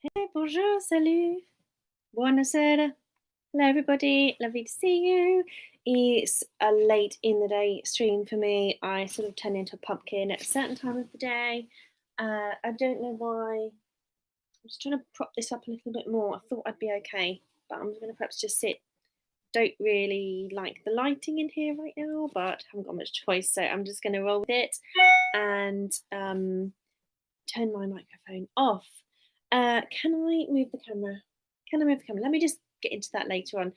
Hey, bonjour, salut, buonasera. Hello, everybody. Lovely to see you. It's a late in the day stream for me. I sort of turn into a pumpkin at a certain time of the day. I don't know why. I'm just trying to prop this up a little bit more. I thought I'd be okay, but I'm going to perhaps just sit. Don't really like the lighting in here right now, but haven't got much choice, so I'm just going to roll with it and turn my microphone off. Can I move the camera? Can I move the camera? Let me just get into that later on.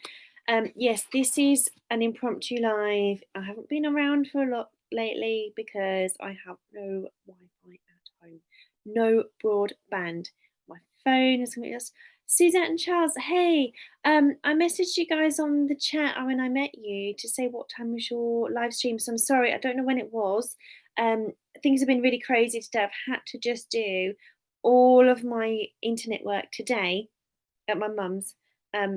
Yes, this is an impromptu live. I haven't been around for a lot lately because I have no Wi-Fi at home, no broadband. My phone is something else. Suzette and Charles, hey, I messaged you guys on the chat when I met you to say what time was your live stream. So I'm sorry, I don't know when it was. Um, Things have been really crazy today. I've had to just do all of my internet work today at my mum's.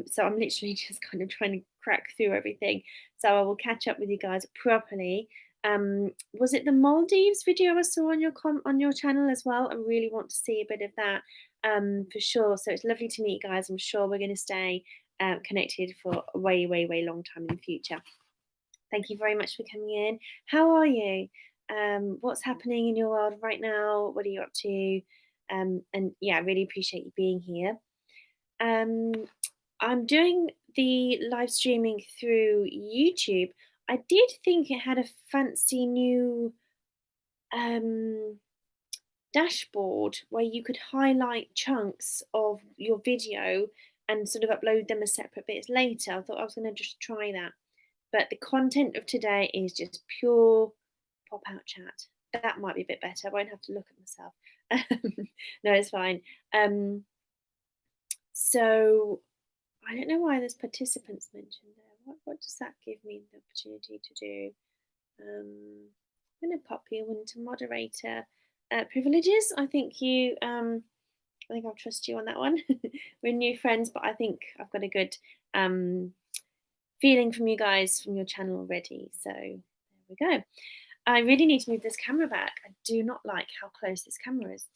So I'm literally just kind of trying to crack through everything. So I will catch up with you guys properly. Was it the Maldives video I saw on on your channel as well? I really want to see a bit of that for sure. So it's lovely to meet you guys. I'm sure we're going to stay connected for a way, way, way long time in the future. Thank you very much for coming in. How are you? What's happening in your world right now? What are you up to? And yeah, I really appreciate you being here. Um, I'm doing the live streaming through YouTube. I did think it had a fancy new um, dashboard where you could highlight chunks of your video and sort of upload them as separate bits later. I thought I was going to just try that. But the content of today is just pure pop out chat. That might be a bit better. I won't have to look at myself. No, it's fine. So I don't know why there's participants mentioned there. What does that give me the opportunity to do? I'm going to pop you into moderator privileges. I think I'll trust you on that one. We're new friends, but I think I've got a good feeling from you guys from your channel already. So there we go. I really need to move this camera back. I do not like how close this camera is.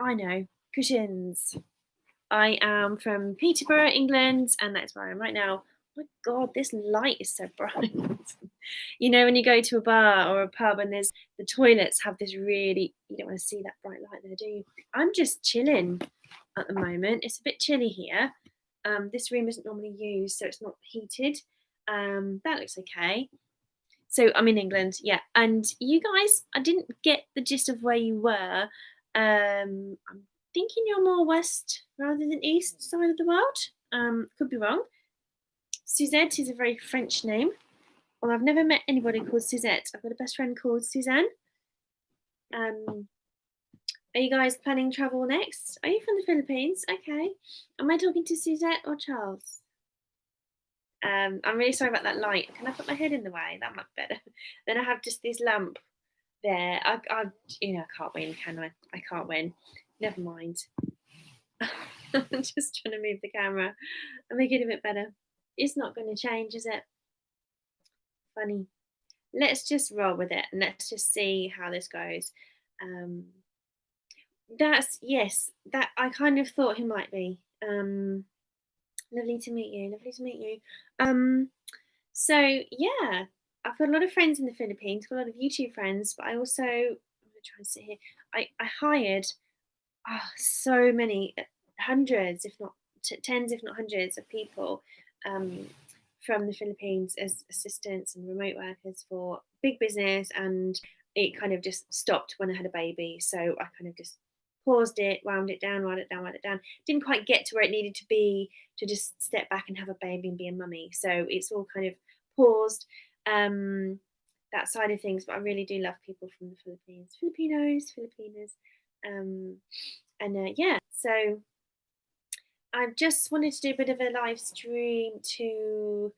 I know, cushions. I am from Peterborough, England, and that's where I am right now. Oh my God, this light is so bright. You know, when you go to a bar or a pub and there's the toilets have this really, you don't want to see that bright light there, do you? I'm just chilling at the moment. It's a bit chilly here. This room isn't normally used, so it's not heated. That looks okay. So I'm in England, yeah. And you guys, I didn't get the gist of where you were. I'm thinking you're more west rather than east side of the world. Could be wrong. Suzette is a very French name. Well, I've never met anybody called Suzette. I've got a best friend called Suzanne. Are you guys planning travel next? Are you from the Philippines? Okay. Am I talking to Suzette or Charles? I'm really sorry about that light. Can I put my head in the way? That might be better. Then I have just this lamp there. I can't win, can I? I can't win. Never mind. I'm just trying to move the camera and make it a bit better. It's not going to change, is it? Funny. Let's just roll with it and let's just see how this goes. Um, that's yes. That I kind of thought he might be. Lovely to meet you. Lovely to meet you. So yeah, I've got a lot of friends in the Philippines. Got a lot of YouTube friends, but I also I'm gonna try and sit here. I hired so many hundreds, if not tens, if not hundreds of people um, from the Philippines as assistants and remote workers for big business, and it kind of just stopped when I had a baby. So I kind of just paused it, wound it down, wound it down, wound it down. Didn't quite get to where it needed to be to just step back and have a baby and be a mummy. So it's all kind of paused. That side of things, but I really do love people from the Philippines, Filipinas, yeah. So I've just wanted to do a bit of a live stream to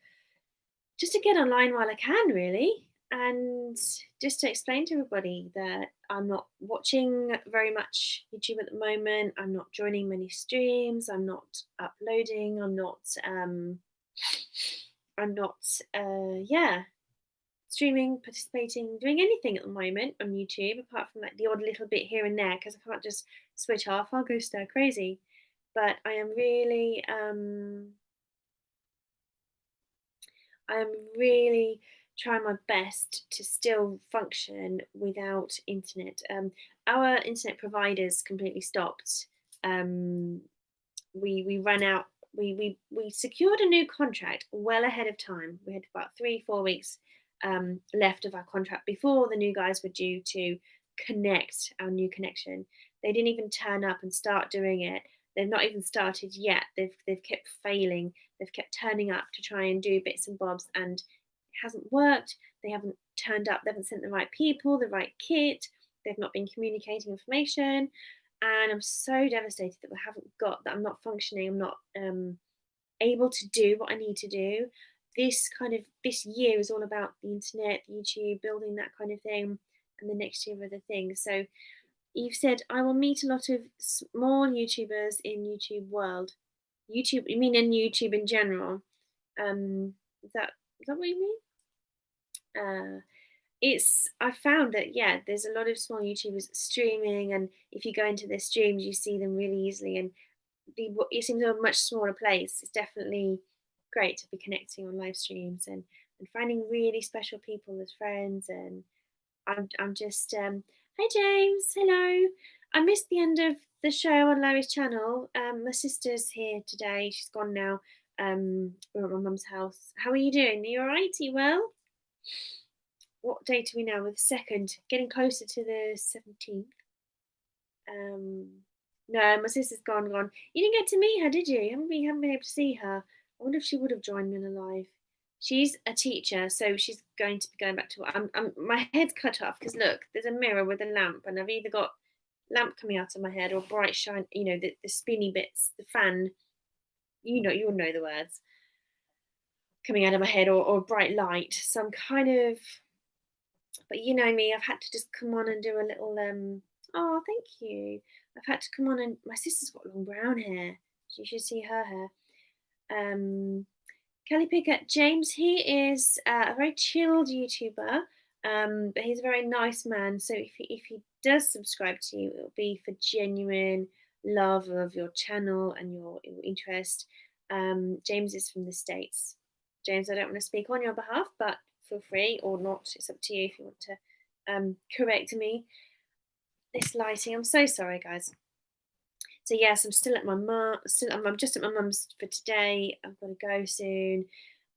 just to get online while I can, really, and just to explain to everybody that I'm not watching very much YouTube at the moment. I'm not joining many streams. I'm not uploading. Yeah, streaming, participating, doing anything at the moment on YouTube apart from like the odd little bit here and there because I can't just switch off. I'll go stir crazy. but I am really trying my best to still function without internet. Our internet providers completely stopped. Um, we ran out. We secured a new contract well ahead of time. We had about 3 4 weeks left of our contract before the new guys were due to connect our new connection. They didn't even turn up and start doing it. They've not even started yet. They've kept failing. They've kept turning up to try and do bits and bobs, and it hasn't worked. They haven't turned up. They haven't sent the right people, the right kit. They've not been communicating information, and I'm so devastated that we haven't got that. I'm not functioning. I'm not able to do what I need to do. This year is all about the internet, YouTube, building that kind of thing, and the next year other things. So you've said I will meet a lot of small YouTubers in YouTube world. YouTube, you mean in YouTube in general? Is that what you mean? Uh, it's I found that yeah, there's a lot of small YouTubers streaming, and if you go into their streams, you see them really easily, and it seems a much smaller place. It's definitely great to be connecting on live streams and finding really special people as friends. And I'm just hi James, hello. I missed the end of the show on Larry's channel. My sister's here today. She's gone now. We're at my mum's house. How are you doing? Are you all right? Are you well? What date are we now? With the second, getting closer to the 17th. No, my sister's gone. You didn't get to meet her, did you? You haven't been able to see her. I wonder if she would have joined me in a live. She's a teacher, so she's going to be going back to work. My head's cut off because look, there's a mirror with a lamp, and I've either got lamp coming out of my head or bright shine, the spinny bits, the fan. You'll know the words coming out of my head, or bright light. So I'm kind of, but you know me, I've had to just come on and do a little. Oh, thank you. I've had to come on, and my sister's got long brown hair. So you should see her hair. Kelly Pickett, James, he is a very chilled YouTuber, but he's a very nice man. So if he does subscribe to you, it'll be for genuine love of your channel and your interest. James is from the States. James, I don't want to speak on your behalf, but feel free or not. It's up to you if you want to correct me. This lighting, I'm so sorry, guys. So yes, I'm still at my mum. I'm just at my mum's for today. I've got to go soon,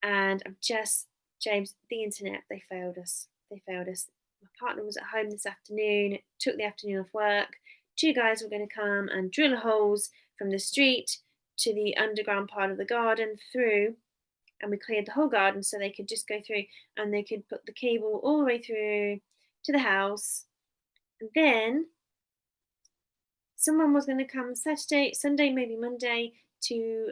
and I'm just James. The internet, they failed us. They failed us. My partner was at home this afternoon. Took the afternoon off work. Two guys were going to come and drill holes from the street to the underground part of the garden through, and we cleared the whole garden so they could just go through, and they could put the cable all the way through to the house, and then someone was going to come Saturday, Sunday, maybe Monday to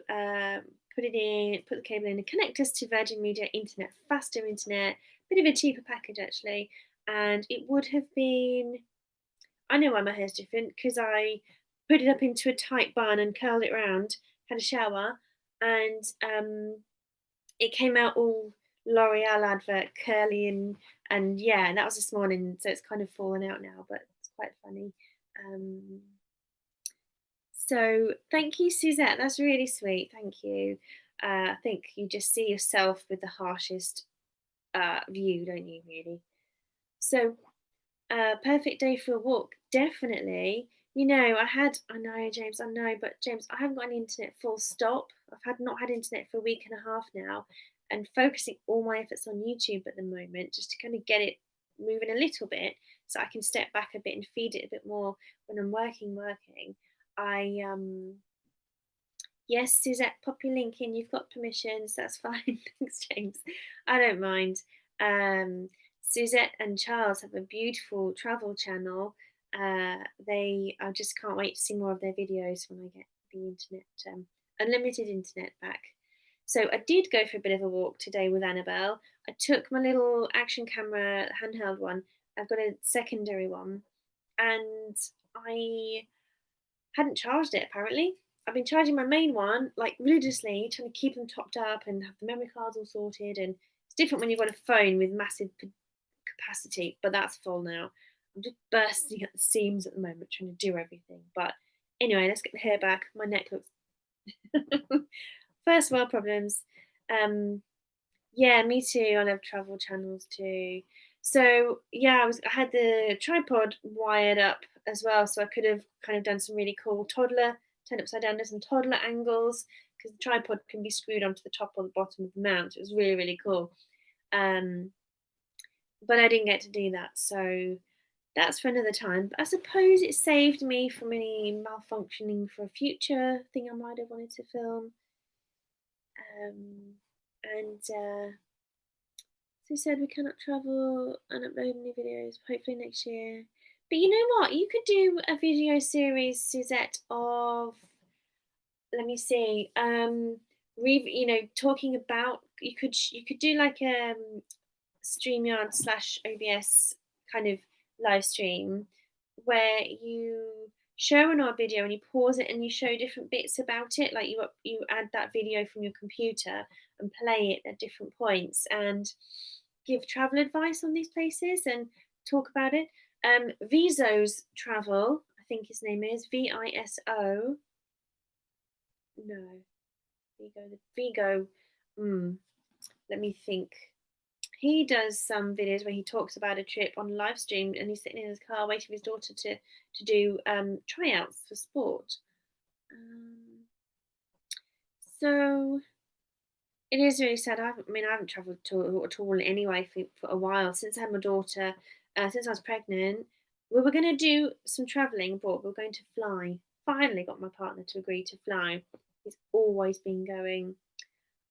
put the cable in and connect us to Virgin Media internet, faster internet, bit of a cheaper package actually. And it would have been, I know why my hair's different, because I put it up into a tight bun and curled it round, had a shower, and it came out all L'Oreal advert, curly and yeah, and that was this morning, so it's kind of fallen out now, but it's quite funny. So thank you, Suzette. That's really sweet. Thank you. I think you just see yourself with the harshest view, don't you, really? So, perfect day for a walk. Definitely. I know, James, I know, but James, I haven't got any internet full stop. Not had internet for a week and a half now, and focusing all my efforts on YouTube at the moment just to kind of get it moving a little bit so I can step back a bit and feed it a bit more when I'm working. I Yes, Suzette, pop your link in. You've got permissions. That's fine. Thanks, James. I don't mind. Suzette and Charles have a beautiful travel channel. I just can't wait to see more of their videos when I get the internet, unlimited internet back. So I did go for a bit of a walk today with Annabelle. I took my little action camera, handheld one. I've got a secondary one, and I hadn't charged it apparently. I've been charging my main one like religiously, trying to keep them topped up and have the memory cards all sorted. And it's different when you've got a phone with massive capacity, but that's full now. I'm just bursting at the seams at the moment, trying to do everything. But anyway, let's get the hair back. My neck looks First world problems. Yeah, me too. I love travel channels too. So yeah, I had the tripod wired up as well, so I could have kind of done some really cool toddler, turned upside down, done some toddler angles because the tripod can be screwed onto the top or the bottom of the mount. It was really, really cool. Um, but I didn't get to do that, so that's for another time. But I suppose it saved me from any malfunctioning for a future thing I might have wanted to film. And So he said we cannot travel and upload new videos, hopefully next year. But you know what? You could do a video series, Suzette, of, let me see, talking about, you could do like StreamYard slash OBS kind of live stream where you show an old video and you pause it and you show different bits about it, like you add that video from your computer and play it at different points and give travel advice on these places and talk about it. Viso's Travel, I think his name is Viso. No, Vigo. Mm, let me think. He does some videos where he talks about a trip on live stream and he's sitting in his car waiting for his daughter to do tryouts for sport. So it is really sad. I haven't travelled at all anyway for a while since I had my daughter. Since I was pregnant, we were going to do some travelling, but we were going to fly. Finally, got my partner to agree to fly. He's always been going,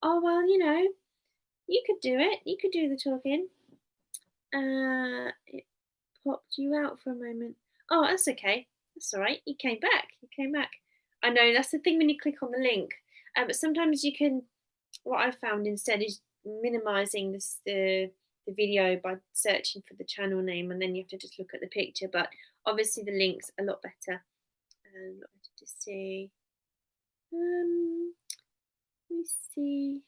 oh well, you could do it. You could do the talking. It popped you out for a moment. Oh, that's okay. That's all right. You came back. You came back. I know that's the thing when you click on the link. But sometimes you can. What I found instead is minimizing the video by searching for the channel name, and then you have to just look at the picture. But obviously, the link's a lot better. A lot better to see. Let me see.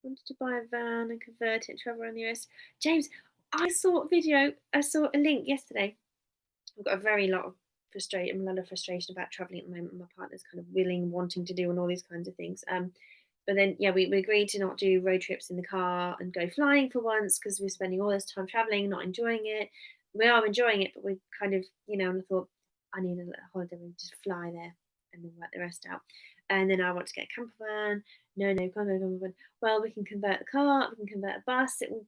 Wanted to buy a van and convert it and travel around the US. James, I saw a link yesterday. I've got a lot of frustration about traveling at the moment. My partner's kind of wanting to do, and all these kinds of things. But then, yeah, we agreed to not do road trips in the car and go flying for once because we're spending all this time traveling, not enjoying it. We are enjoying it, but we kind of, and I thought, I need a holiday and just fly there and then work the rest out. And then I want to get a camper van. No, can't go camper van. Well, we can convert the car, we can convert a bus. It will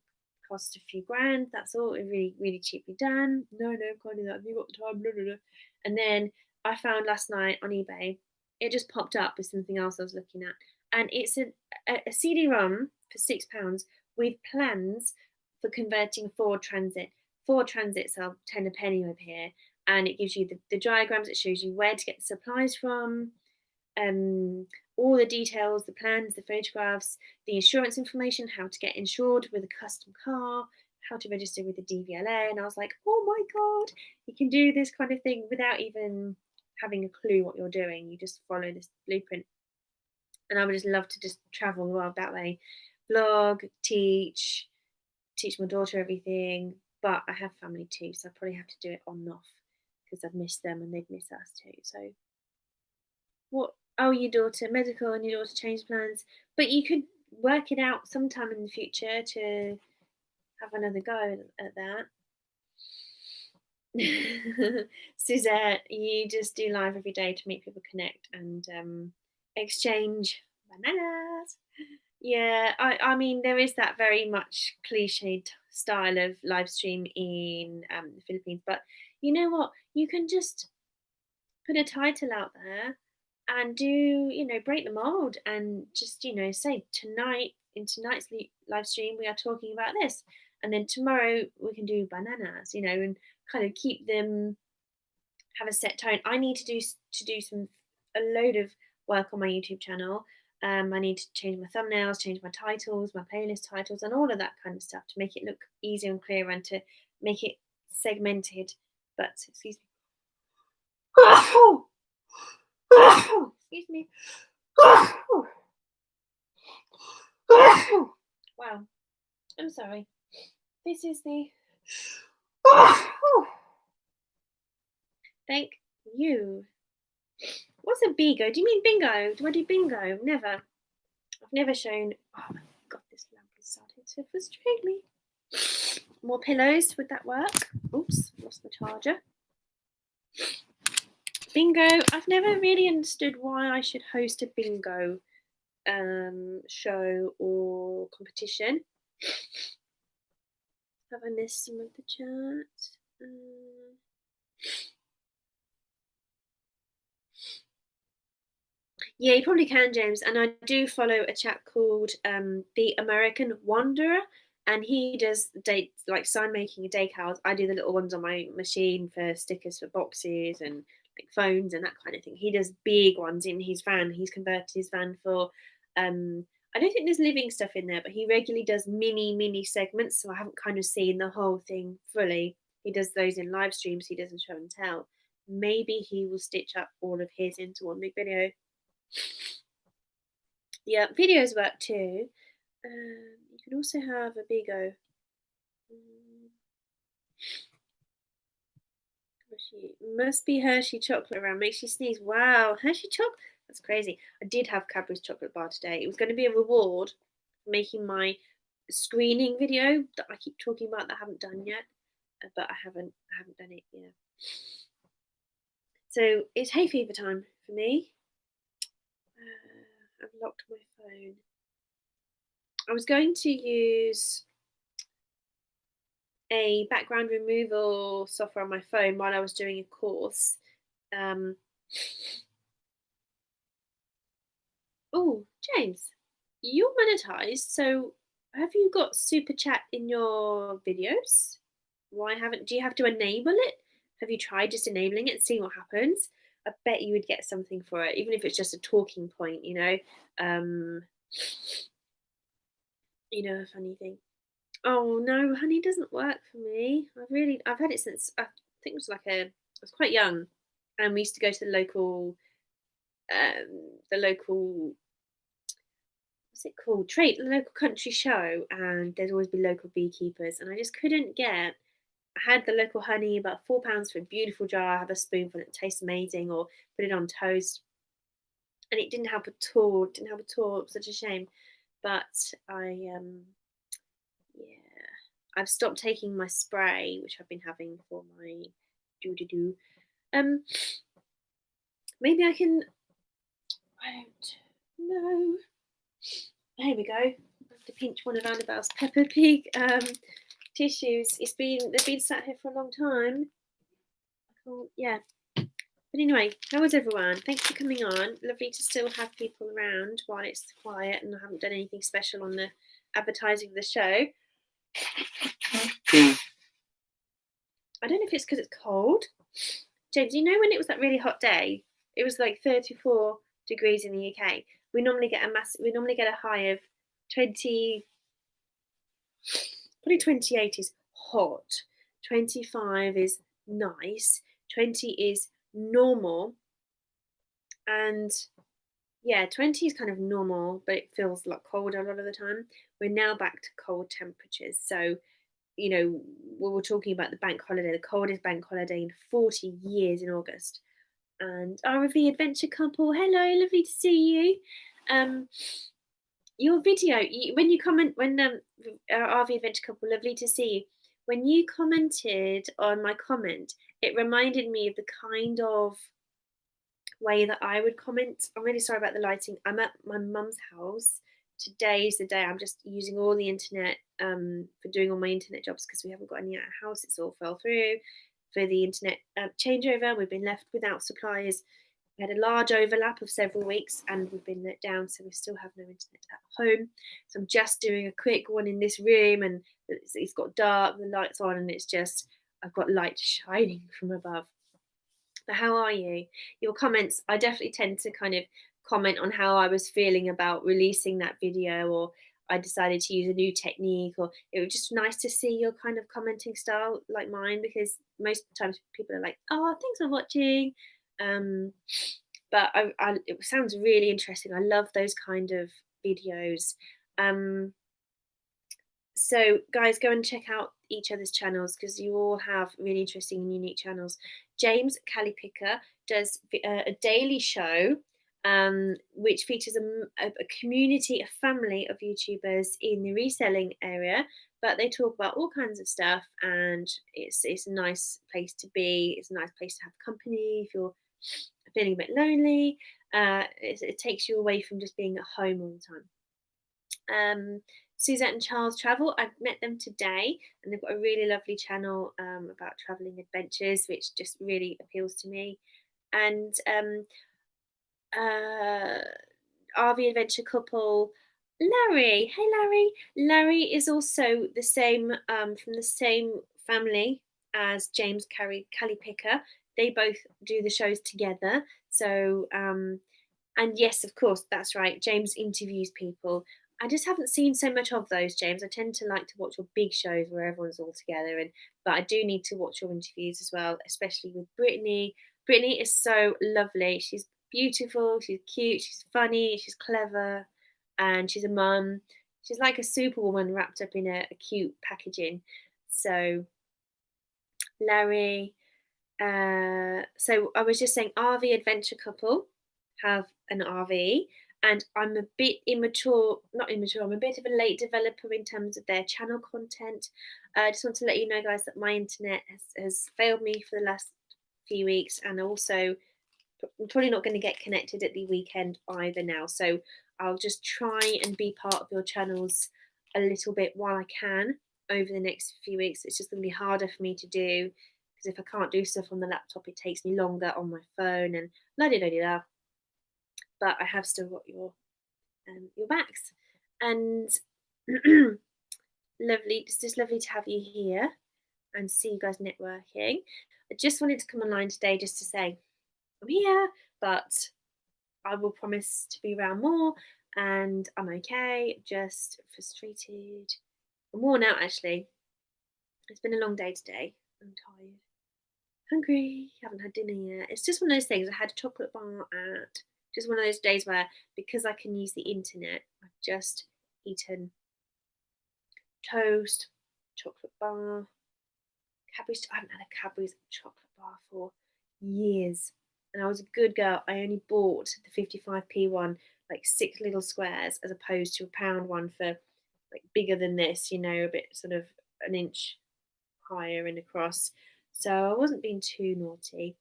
cost a few grand. That's all. Really, really cheaply done. No, can't do that. Have you got the time? Blah, blah, blah. And then I found last night on eBay, it just popped up with something else I was looking at. And it's a CD-ROM for £6 with plans for converting Ford Transit. Ford Transits are 10 a penny over here. And it gives you the diagrams. It shows you where to get the supplies from, all the details, the plans, the photographs, the insurance information, how to get insured with a custom car, how to register with the DVLA. And I was like, oh my God, you can do this kind of thing without even having a clue what you're doing. You just follow this blueprint. And I would just love to just travel the world that way. Vlog, teach my daughter everything. But I have family too, so I probably have to do it on and off because I've missed them and they've missed us too. So what? Oh, your daughter, medical, and your daughter changed plans. But you could work it out sometime in the future to have another go at that. Suzette, you just do live every day to meet people, connect, and exchange bananas. Yeah, I mean, there is that very much cliched style of live stream in the Philippines, but you know what? You can just put a title out there and break the mold and just, say tonight, in tonight's live stream, we are talking about this. And then tomorrow we can do bananas, and kind of keep them, have a set tone. I need to do a load of work on my YouTube channel. I need to change my thumbnails, change my titles, my playlist titles, and all of that kind of stuff to make it look easier and clearer and to make it segmented. But excuse me. Excuse me. Wow. I'm sorry. This is the. Thank you. What's a bigo? Do you mean bingo? Do I do bingo? Never. I've never shown. Oh my god, this lamp is starting to frustrate me. More pillows. Would that work? Oops, lost the charger. Bingo. I've never really understood why I should host a bingo show or competition. Have I missed some of the chat? Yeah, you probably can, James. And I do follow a chap called the American Wanderer, and he does like sign making decals. I do the little ones on my machine for stickers for boxes and like phones and that kind of thing. He does big ones in his van. He's converted his van for I don't think there's living stuff in there, but he regularly does mini segments, so I haven't kind of seen the whole thing fully. He does those in live streams, he doesn't show and tell. Maybe he will stitch up all of his into one big video. Yeah, videos work too. You can also have a bigo. Must be Hershey chocolate around. Makes you sneeze. Wow, Hershey chocolate. That's crazy. I did have Cadbury's chocolate bar today. It was going to be a reward for making my screening video that I keep talking about that I haven't done yet, but I haven't done it yet. So it's hay fever time for me. I've locked my phone. I was going to use a background removal software on my phone while I was doing a course. Oh, James, you're monetized, so have you got super chat in your videos? Why haven't do you have to enable it? Have you tried just enabling it and seeing what happens? I bet you would get something for it, even if it's just a talking point, a funny thing. Oh no, honey doesn't work for me. I've had it since I think I was quite young, and we used to go to the local what's it called? Trade, the local country show, and there'd always be local beekeepers, and I just couldn't get. I had the local honey, about £4 for a beautiful jar. I have a spoonful, it tastes amazing, or put it on toast, and it didn't help at all. It didn't help at all. It was such a shame, but yeah, I've stopped taking my spray, which I've been having for my do. Maybe I can. I don't know. Here we go. I have to pinch one of Annabelle's Peppa Pig tissues. They've been sat here for a long time. Yeah. But anyway, how was everyone? Thanks for coming on. Lovely to still have people around while it's quiet and I haven't done anything special on the advertising of the show. I don't know if it's because it's cold. James, you know when it was that really hot day? It was like 34 degrees in the UK. We normally get a high of 20, probably 28 is hot, 25 is nice, 20 is normal, and yeah, 20 is kind of normal, but it feels like colder a lot of the time. We're now back to cold temperatures. So, we were talking about the bank holiday, the coldest bank holiday in 40 years in August. And RV Adventure Couple, hello, lovely to see you. Your video, when you comment, when RV Adventure Couple, lovely to see you. When you commented on my comment, it reminded me of the kind of way that I would comment. I'm really sorry about the lighting. I'm at my mum's house. Today is the day I'm just using all the internet for doing all my internet jobs because we haven't got any at our house. It's all fell through for the internet changeover. We've been left without supplies. We had a large overlap of several weeks and we've been let down, so we still have no internet at home. So I'm just doing a quick one in this room, and it's got dark, the lights on, and it's just I've got light shining from above. But how are you? Your comments, I definitely tend to kind of comment on how I was feeling about releasing that video, or I decided to use a new technique, or it was just nice to see your kind of commenting style like mine, because most times people are like, oh, thanks for watching. But it sounds really interesting. I love those kind of videos. So guys, go and check out each other's channels because you all have really interesting and unique channels. James Calipicker does a daily show which features a community, a family of YouTubers in the reselling area, but they talk about all kinds of stuff, and it's a nice place to be. It's a nice place to have company if you're feeling a bit lonely. It takes you away from just being at home all the time. Suzette and Charles Travel. I've met them today, and they've got a really lovely channel about traveling adventures, which just really appeals to me. And uh, RV adventure couple Larry. Hey, Larry. Larry is also the same from the same family as James Cally Picker. They both do the shows together. So and yes, of course, that's right. James interviews people. I just haven't seen so much of those, James. I tend to like to watch your big shows where everyone's all together, but I do need to watch your interviews as well, especially with Brittany. Brittany is so lovely. She's beautiful. She's cute. She's funny. She's clever, and she's a mum. She's like a superwoman wrapped up in a cute packaging. So Larry, so I was just saying, RV adventure couple have an RV, and I'm a bit immature, not immature, I'm a bit of a late developer in terms of their channel content. I just want to let you know, guys, that my internet has failed me for the last few weeks, and also I'm probably not going to get connected at the weekend either now. So I'll just try and be part of your channels a little bit while I can over the next few weeks. It's just going to be harder for me to do because if I can't do stuff on the laptop, it takes me longer on my phone and la di da di da. But I have still got your backs, and lovely. It's just lovely to have you here and see you guys networking. I just wanted to come online today just to say I'm here, but I will promise to be around more, and I'm okay. Just frustrated. I'm worn out actually. It's been a long day today. I'm tired. Hungry. Haven't had dinner yet. It's just one of those things. I had a chocolate bar at just one of those days where, because I can use the internet, I've just eaten toast, chocolate bar, Cadbury's. I haven't had a Cadbury's chocolate bar for years, and I was a good girl. I only bought the 55p one, like 6 little squares, as opposed to a pound one for like bigger than this. A bit sort of an inch higher and across. So I wasn't being too naughty.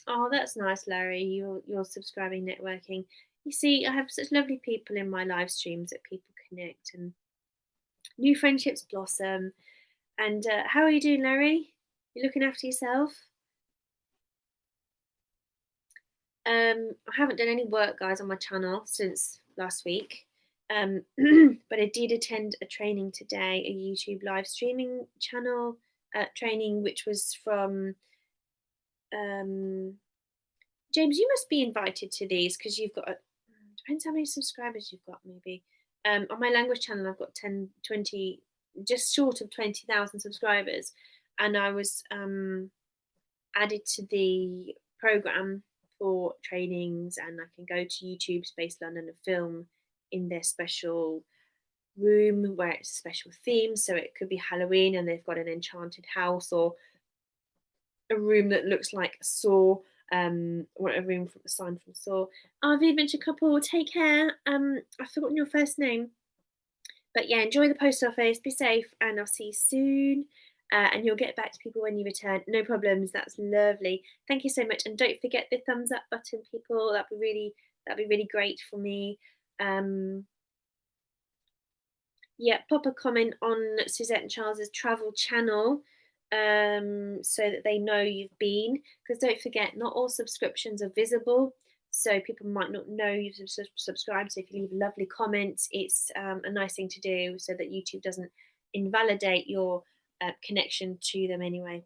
Oh, that's nice, Larry. You're subscribing, networking. You see, I have such lovely people in my live streams that people connect and new friendships blossom. And how are you doing, Larry? You looking after yourself? I haven't done any work, guys, on my channel since last week. But I did attend a training today, a YouTube live streaming channel training, which was from James. You must be invited to these because you've got depends how many subscribers you've got, maybe. On my language channel, I've got 10, 20, just short of 20,000 subscribers, and I was added to the program for trainings, and I can go to YouTube Space London and film in their special room where it's a special theme. So it could be Halloween and they've got an enchanted house, or a room that looks like Saw, or a room from a sign from Saw. The adventure couple, take care. I've forgotten your first name. But yeah, enjoy the post office, be safe, and I'll see you soon. And you'll get back to people when you return. No problems. That's lovely. Thank you so much. And don't forget the thumbs up button, people. That'd be really great for me. Yeah, pop a comment on Suzette and Charles's travel channel so that they know you've been. Because don't forget, not all subscriptions are visible. So people might not know you've subscribed. So if you leave a lovely comment, it's a nice thing to do so that YouTube doesn't invalidate your connection to them anyway.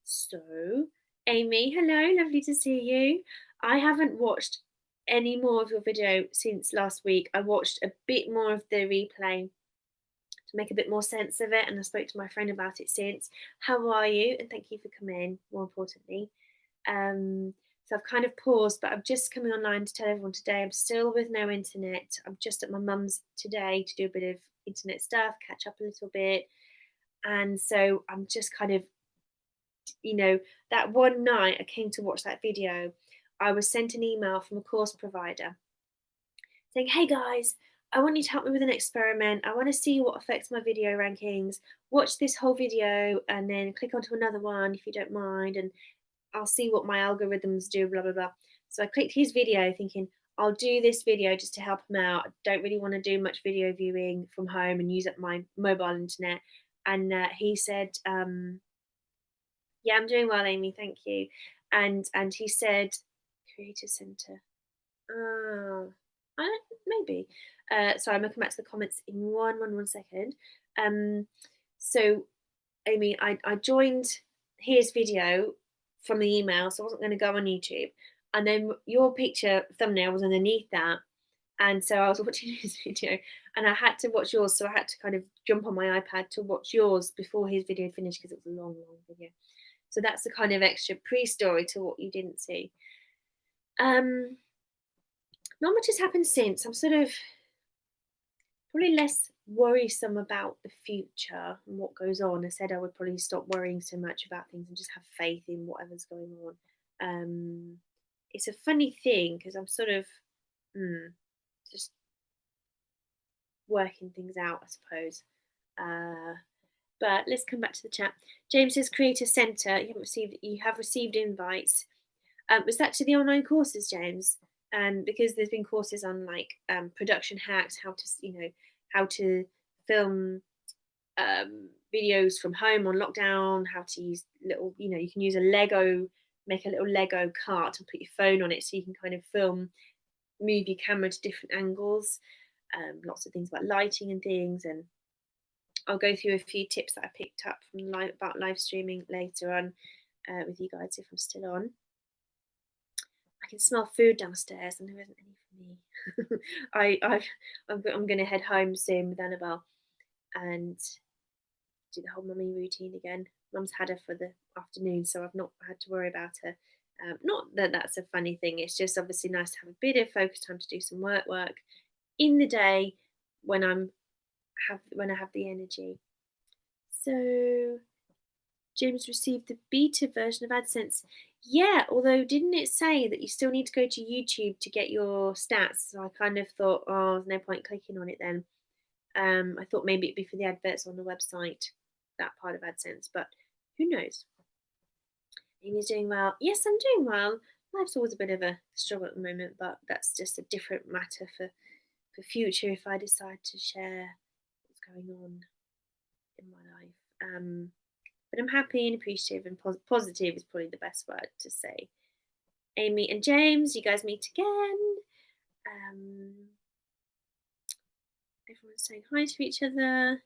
So Amy, hello, lovely to see you. I haven't watched any more of your video since last week. I watched a bit more of the replay to make a bit more sense of it, and I spoke to my friend about it since. How are you? And thank you for coming, more importantly. So I've kind of paused, but I'm just coming online to tell everyone today I'm still with no internet. I'm just at my mum's today to do a bit of internet stuff, catch up a little bit. And so I'm just kind of, that one night I came to watch that video, I was sent an email from a course provider saying, "Hey guys, I want you to help me with an experiment. I want to see what affects my video rankings. Watch this whole video and then click onto another one if you don't mind, and I'll see what my algorithms do, blah, blah, blah." So I clicked his video thinking, I'll do this video just to help him out. I don't really want to do much video viewing from home and use up my mobile internet. And he said, "Yeah, I'm doing well, Amy, thank you." And he said, "Creator Center." Oh, I don't, maybe. Sorry, I'm gonna come back to the comments in one second. Um, so Amy, I joined his video from the email, so I wasn't going to go on YouTube. And then your picture thumbnail was underneath that. And so I was watching his video and I had to watch yours. So I had to kind of jump on my iPad to watch yours before his video finished because it was a long, long video. So that's the kind of extra pre story to what you didn't see. Not much has happened since. I'm sort of probably less worrisome about the future and what goes on. I said I would probably stop worrying so much about things and just have faith in whatever's going on. It's a funny thing because I'm sort of just working things out, I suppose. But let's come back to the chat. James says, "Creator Centre. You have received invites." Was that to the online courses, James? Because there's been courses on like production hacks, how to film videos from home on lockdown, how to use you can use a Lego, make a little Lego cart and put your phone on it so you can kind of move your camera to different angles. Lots of things about lighting and things, and I'll go through a few tips that I picked up from about live streaming later on with you guys if I'm still on. I can smell food downstairs, and there isn't any for me. I'm going to head home soon with Annabelle and do the whole mummy routine again. Mum's had her for the afternoon, so I've not had to worry about her. Not that that's a funny thing. It's just obviously nice to have a bit of focus time to do some work in the day when when I have the energy. So James received the beta version of AdSense. Yeah, although didn't it say that you still need to go to YouTube to get your stats? So I kind of thought, oh, there's no point clicking on it then. I thought maybe it'd be for the adverts on the website, that part of AdSense, but who knows? Amy's doing well. Yes, I'm doing well. Life's always a bit of a struggle at the moment, but that's just a different matter for future if I decide to share what's going on in my life. But I'm happy and appreciative, and positive is probably the best word to say. Amy and James, you guys meet again. Everyone's saying hi to each other.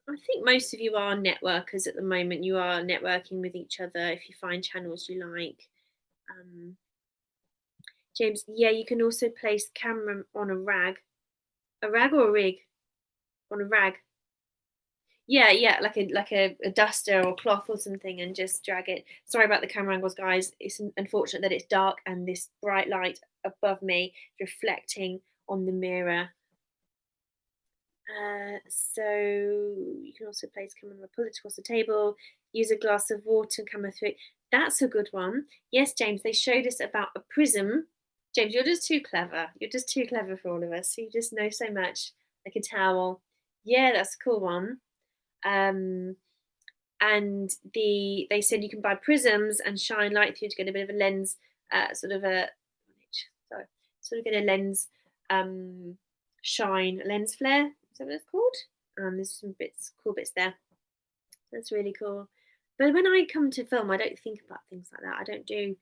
I think most of you are networkers at the moment. You are networking with each other if you find channels you like. James, yeah, you can also place camera on a rag. A rag or a rig? On a rag. Yeah, like a duster or cloth or something, and just drag it. Sorry about the camera angles, guys. It's unfortunate that it's dark and this bright light above me reflecting on the mirror. So you can also place camera, pull it across the table, use a glass of water and camera through it. That's a good one. Yes, James, they showed us about a prism. James, you're just too clever. You're just too clever for all of us. You just know so much. Like a towel. Yeah, that's a cool one. And they said you can buy prisms and shine light through to get a bit of a lens, sort of get a lens shine, lens flare. Is that what it's called? There's some cool bits there. That's really cool. But when I come to film, I don't think about things like that. I don't do,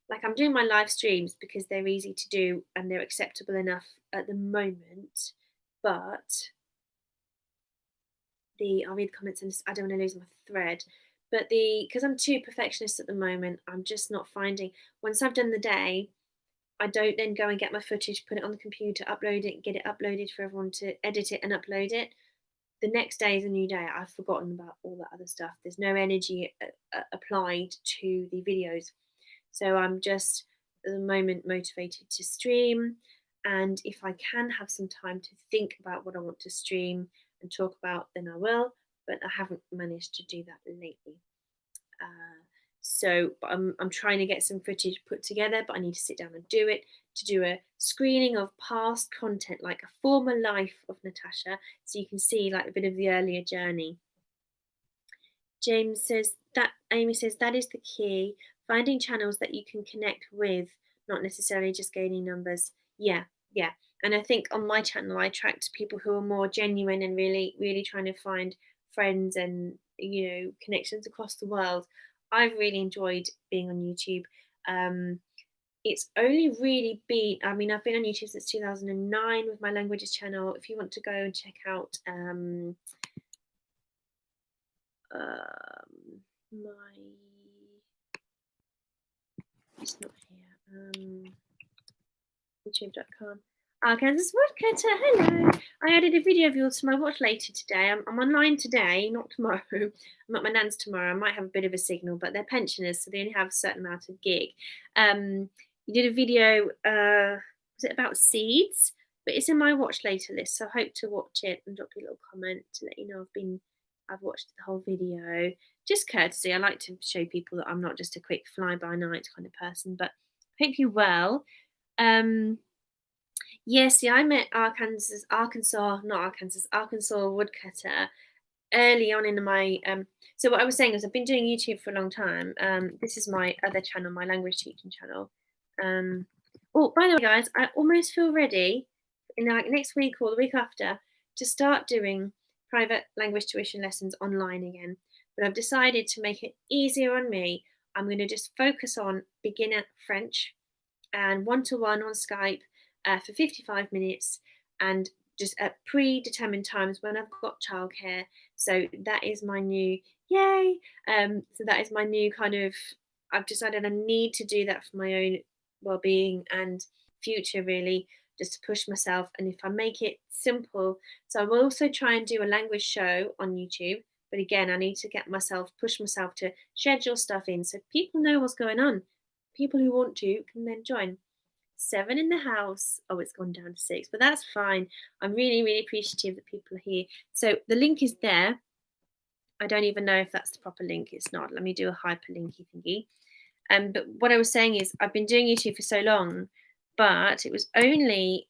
like, I'm doing my live streams because they're easy to do and they're acceptable enough at the moment. But I'll read the comments and I don't want to lose my thread. But because I'm too perfectionist at the moment, I'm just not finding, once I've done the day, I don't then go and get my footage, put it on the computer, upload it, get it uploaded for everyone to edit it and upload it. the next day is a new day. I've forgotten about all that other stuff. There's no energy applied to the videos. So I'm just at the moment motivated to stream. And if I can have some time to think about what I want to stream and talk about, then I will. But I haven't managed to do that lately. Uh, but I'm trying to get some footage put together, but I need to sit down and do it, to do a screening of past content, like a former life of Natasha, so you can see like a bit of the earlier journey. Amy says that is the key, finding channels that you can connect with, not necessarily just gaining numbers. Yeah, yeah. And I think on my channel, I attract people who are more genuine and really, really trying to find friends and, connections across the world. I've really enjoyed being on YouTube. Um, it's only really been, I mean, I've been on YouTube since 2009 with my languages channel. If you want to go and check out my, it's not here, youtube.com. Kansas Woodcutter, hello. I added a video of yours to my watch later today. I'm online today, not tomorrow. I'm at my nan's tomorrow. I might have a bit of a signal, but they're pensioners, so they only have a certain amount of gig. You did a video, was it about seeds? But it's in my watch later list, so I hope to watch it and drop you a little comment to let you know I've watched the whole video. Just courtesy. I like to show people that I'm not just a quick fly-by-night kind of person, but hope you're well. Yes, yeah, I met Arkansas woodcutter early on in my so what I was saying is I've been doing YouTube for a long time. This is my other channel, my language teaching channel. Oh, by the way, guys, I almost feel ready in like next week or the week after to start doing private language tuition lessons online again. But I've decided to make it easier on me. I'm going to just focus on beginner French and one-to-one on Skype for 55 minutes and just at predetermined times when I've got childcare. So that is my new yay. So that is my new kind of, I've decided I need to do that for my own well-being and future, really, just to push myself. And if I make it simple, so I will also try and do a language show on YouTube. But again, I need to push myself to schedule stuff in so people know what's going on. People who want to can then join. 7 in the house. Oh, it's gone down to 6, but that's fine. I'm really, really appreciative that people are here. So the link is there. I don't even know if that's the proper link. It's not. Let me do a hyperlinky thingy. But what I was saying is I've been doing YouTube for so long, but it was only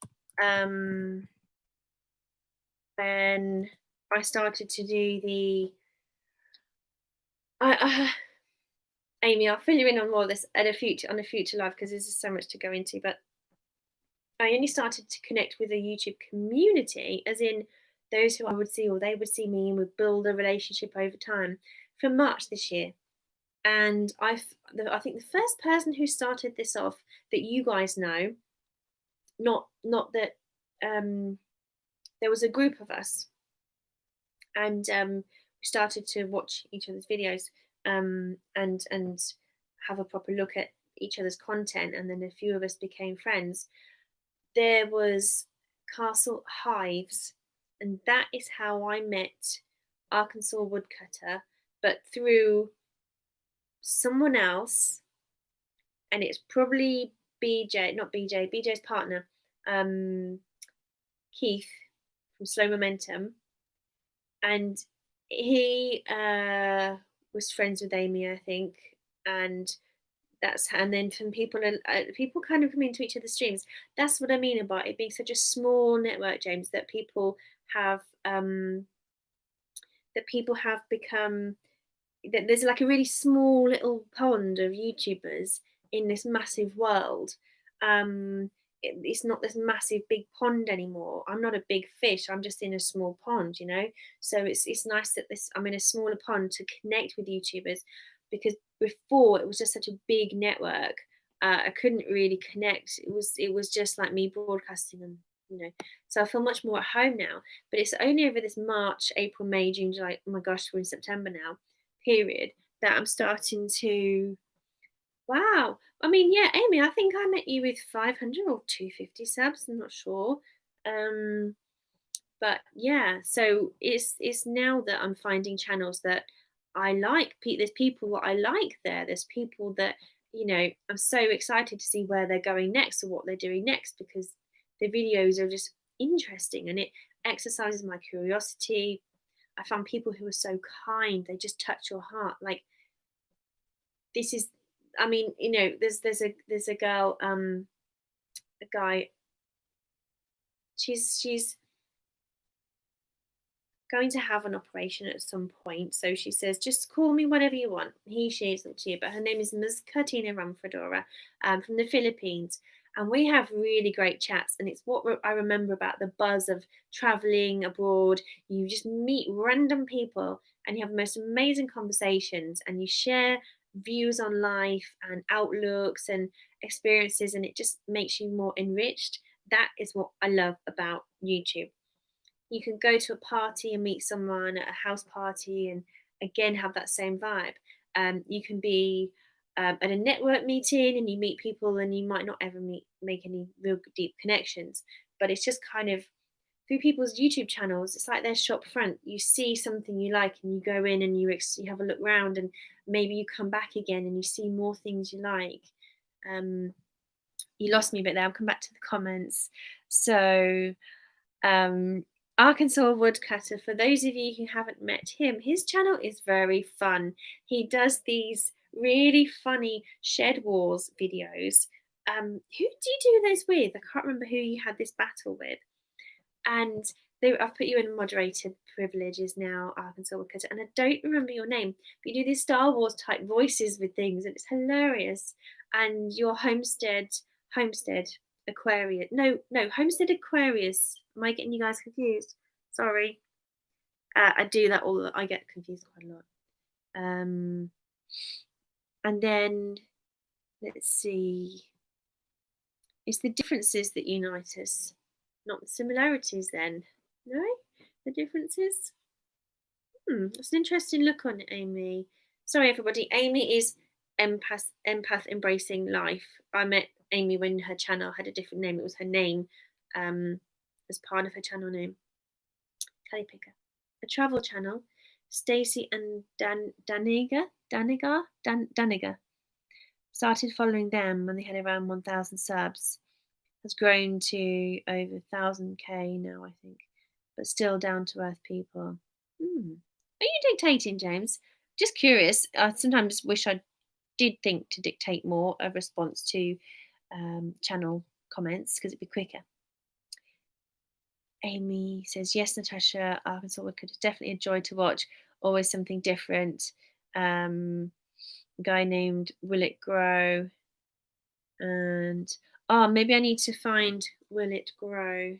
when I started to do the Amy, I'll fill you in on more of this on a future live because there's just so much to go into. But I only started to connect with a YouTube community, as in those who I would see or they would see me and would build a relationship over time, from March this year. And I think the first person who started this off that you guys know, not that there was a group of us, and we started to watch each other's videos and have a proper look at each other's content, and then a few of us became friends. There was Castle Hives, and that is how I met Arkansas Woodcutter, but through someone else, and it's probably BJ's partner, Keith from Slow Momentum, and he was friends with Amy, I think, and then from people kind of come into each other's streams. That's what I mean about it being such a small network, James, that people have become, that there's like a really small little pond of YouTubers in this massive world. It's not this massive big pond anymore. I'm not a big fish. I'm just in a small pond, So it's nice that I'm in a smaller pond to connect with YouTubers, because before it was just such a big network. I couldn't really connect. It was just like me broadcasting and so I feel much more at home now. But it's only over this March, April, May, June, July, oh my gosh, we're in September now, period, that I'm starting to, wow. I mean, yeah, Amy, I think I met you with 500 or 250 subs. I'm not sure. But yeah, so it's now that I'm finding channels that I like. There's people that I like there. There's people that, I'm so excited to see where they're going next or what they're doing next, because the videos are just interesting and it exercises my curiosity. I found people who are so kind. They just touch your heart. Like, this is, I mean, there's a girl, a guy. She's going to have an operation at some point. So she says, just call me whatever you want. She isn't she, but her name is Ms. Katina Ramfredora, from the Philippines. And we have really great chats. And it's what I remember about the buzz of traveling abroad. You just meet random people and you have the most amazing conversations and you share views on life and outlooks and experiences. And it just makes you more enriched. That is what I love about YouTube. You can go to a party and meet someone at a house party and again have that same vibe. You can be at a network meeting and you meet people and you might not ever make any real deep connections, but it's just kind of through people's YouTube channels. It's like their shop front. You see something you like and you go in and you have a look round and maybe you come back again and you see more things you like. Um, you lost me a bit there. I'll come back to the comments. So um, Arkansas Woodcutter, for those of you who haven't met him, his channel is very fun. He does these really funny shed wars videos. Who do you do those with? I can't remember who you had this battle with. And I've put you in moderator privileges now, Arkansas Woodcutter, and I don't remember your name, but you do these Star Wars type voices with things, and it's hilarious. And your homestead Aquarius, no, homestead Aquarius. Am I getting you guys confused? Sorry, I do that all. I get confused quite a lot. And then let's see. It's the differences that unite us, not the similarities. Then, no, the differences. It's an interesting look on Amy. Sorry, everybody. Amy is empath embracing life. I met Amy when her channel had a different name. It was her name, um, as part of her channel name. Kelly Picker. A travel channel. Stacey and Daniga started following them when they had around 1,000 subs. Has grown to over 1,000k now, I think, but still down to earth people. Are you dictating, James? Just curious. I sometimes wish I did think to dictate more a response to channel comments because it'd be quicker. Amy says, yes, Natasha, Arkansas Woodcut is definitely a joy to watch. Always something different. A guy named Will It Grow. And maybe I need to find Will It Grow.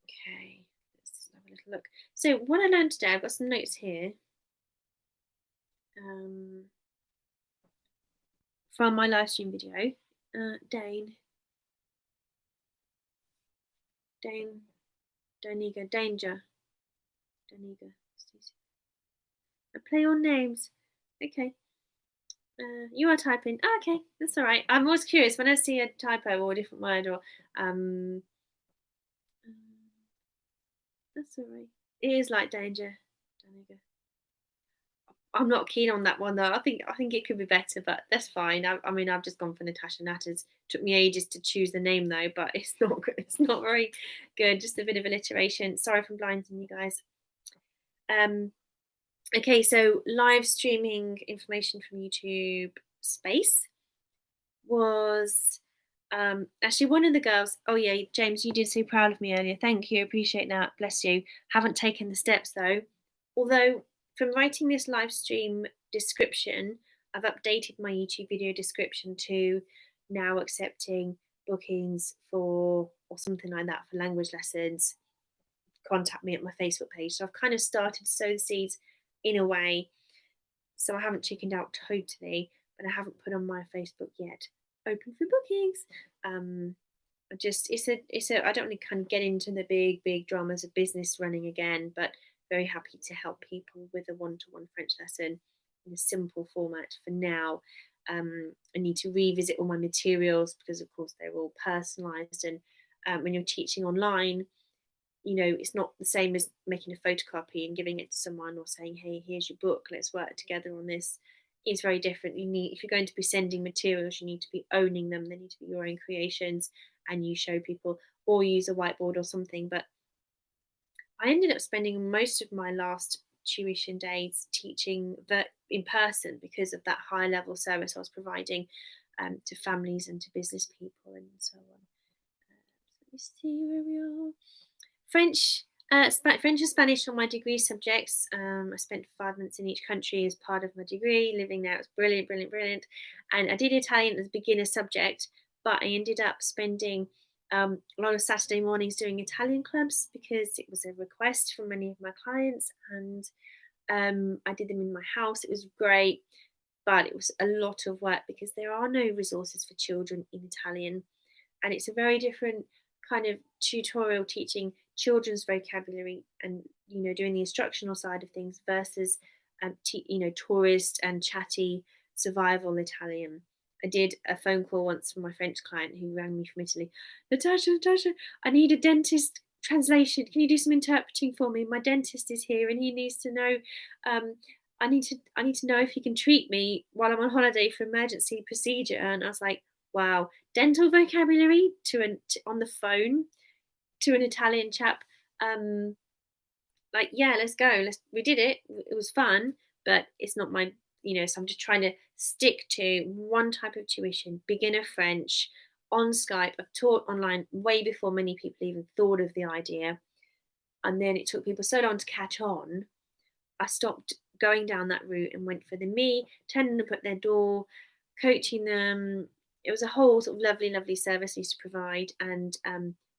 Okay, let's have a little look. So what I learned today, I've got some notes here. From my live stream video. Daniga, Danger. Daniga. I play on names. Okay. You are typing. Oh, okay, that's all right. I'm always curious when I see a typo or a different word or that's all right. It is like danger. Daniga. I'm not keen on that one though. I think it could be better, but that's fine. I mean, I've just gone for Natasha Natters. Took me ages to choose the name though, but it's not good. It's not very good. Just a bit of alliteration. Sorry if I'm blinding you guys. Okay, so live streaming information from YouTube Space was actually one of the girls. Oh yeah, James, you did so proud of me earlier. Thank you, appreciate that. Bless you. Haven't taken the steps though. Although from writing this live stream description, I've updated my YouTube video description to now accepting bookings for or something like that for language lessons. Contact me at my Facebook page. So I've kind of started to sow the seeds in a way. So I haven't chickened out totally, but I haven't put on my Facebook yet. Open for bookings. I don't want to kind of get into the big dramas of business running again, but very happy to help people with a one-to-one French lesson in a simple format for now. I need to revisit all my materials because of course they're all personalized and when you're teaching online, it's not the same as making a photocopy and giving it to someone or saying, hey, here's your book, let's work together on this. It's very different. If you're going to be sending materials, you need to be owning them. They need to be your own creations, and you show people or use a whiteboard or something. But I ended up spending most of my last tuition days teaching in person because of that high level service I was providing to families and to business people and so on. Let me see where we are. French and Spanish are my degree subjects. I spent 5 months in each country as part of my degree. Living there, it was brilliant, brilliant, brilliant. And I did Italian as a beginner subject, but I ended up spending a lot of Saturday mornings doing Italian clubs because it was a request from many of my clients, and I did them in my house. It was great, but it was a lot of work because there are no resources for children in Italian, and it's a very different kind of tutorial teaching children's vocabulary and doing the instructional side of things versus tourist and chatty survival Italian. I did a phone call once from my French client who rang me from Italy. Natasha, I need a dentist translation. Can you do some interpreting for me? My dentist is here and he needs to know. Um, I need to know if he can treat me while I'm on holiday for emergency procedure. And I was like, wow, dental vocabulary on the phone to an Italian chap. Um, like, yeah, let's go. We did it. It was fun, but it's not my, so I'm just trying to stick to one type of tuition, beginner French on Skype. I've taught online way before many people even thought of the idea. And then it took people so long to catch on. I stopped going down that route and went for the me, turning up at their door, coaching them. It was a whole sort of lovely, lovely service I used to provide, and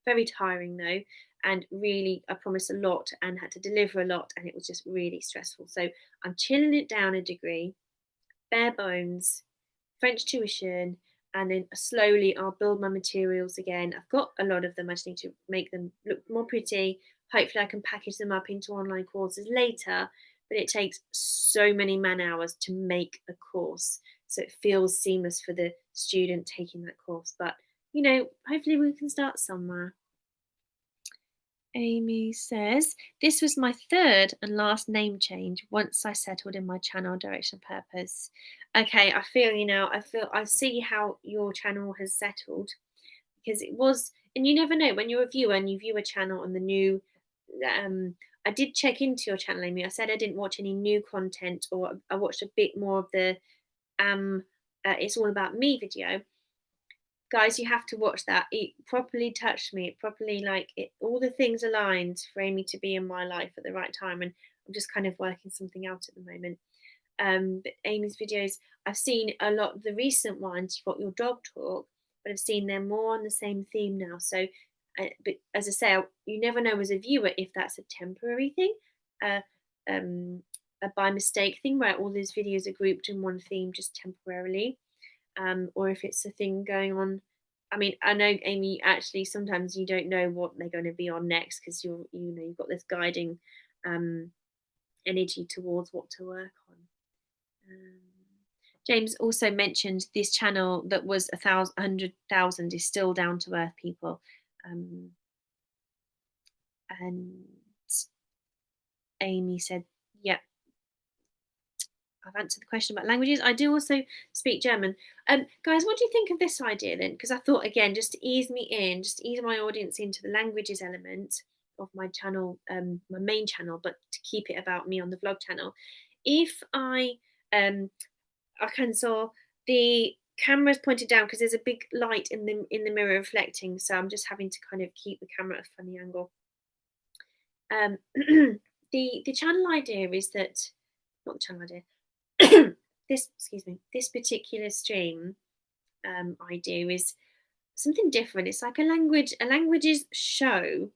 very tiring though. And really, I promised a lot and had to deliver a lot, and it was just really stressful. So I'm chilling it down a degree, bare bones, French tuition, and then slowly I'll build my materials again. I've got a lot of them. I just need to make them look more pretty. Hopefully, I can package them up into online courses later. But it takes so many man hours to make a course, so it feels seamless for the student taking that course. But hopefully, we can start somewhere. Amy says, this was my third and last name change once I settled in my channel direction purpose. Okay, I feel you now. I see how your channel has settled because it was, and you never know when you're a viewer and you view a channel on the new. I did check into your channel, Amy. I said I didn't watch any new content, or I watched a bit more of the it's all about me video. Guys, you have to watch that. It properly touched me. It properly, like, it, all the things aligned for Amy to be in my life at the right time. And I'm just kind of working something out at the moment. But Amy's videos, I've seen a lot of the recent ones. You've got your dog talk, but I've seen them more on the same theme now. So, but as I say, you never know as a viewer if that's a temporary thing, uh, a by mistake thing where all these videos are grouped in one theme just temporarily, or if it's a thing going on. I mean, I know, Amy, actually sometimes you don't know what they're going to be on next because you've got this guiding energy towards what to work on. James also mentioned this channel that was 100,000 is still down to earth people, and Amy said, "Yep, I've answered the question about languages. I do also speak German." Guys, what do you think of this idea then? Because I thought, again, just to ease me in, just to ease my audience into the languages element of my channel, my main channel, but to keep it about me on the vlog channel. If I can saw the camera's pointed down because there's a big light in the mirror reflecting, so I'm just having to kind of keep the camera at a funny angle. The channel idea is that, not the channel idea. This particular stream idea is something different. It's like a languages show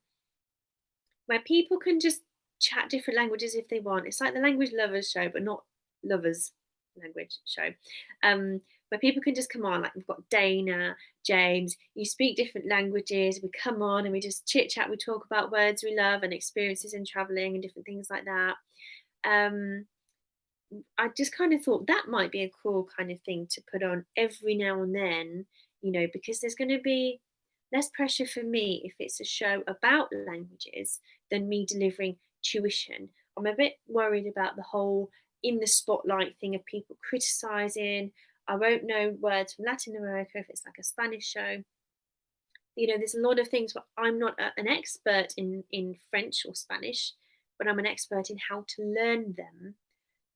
where people can just chat different languages if they want. It's like the language lovers show, but not lovers language show. Where people can just come on, like we've got Dana, James, you speak different languages, we come on and we just chit chat, we talk about words we love and experiences in traveling and different things like that. I just kind of thought that might be a cool kind of thing to put on every now and then, because there's going to be Less pressure for me if it's a show about languages than me delivering tuition. I'm a bit worried about the whole in the spotlight thing of people criticizing. I won't know words from Latin America if it's like a Spanish show. There's a lot of things where I'm not an expert in French or Spanish, but I'm an expert in how to learn them,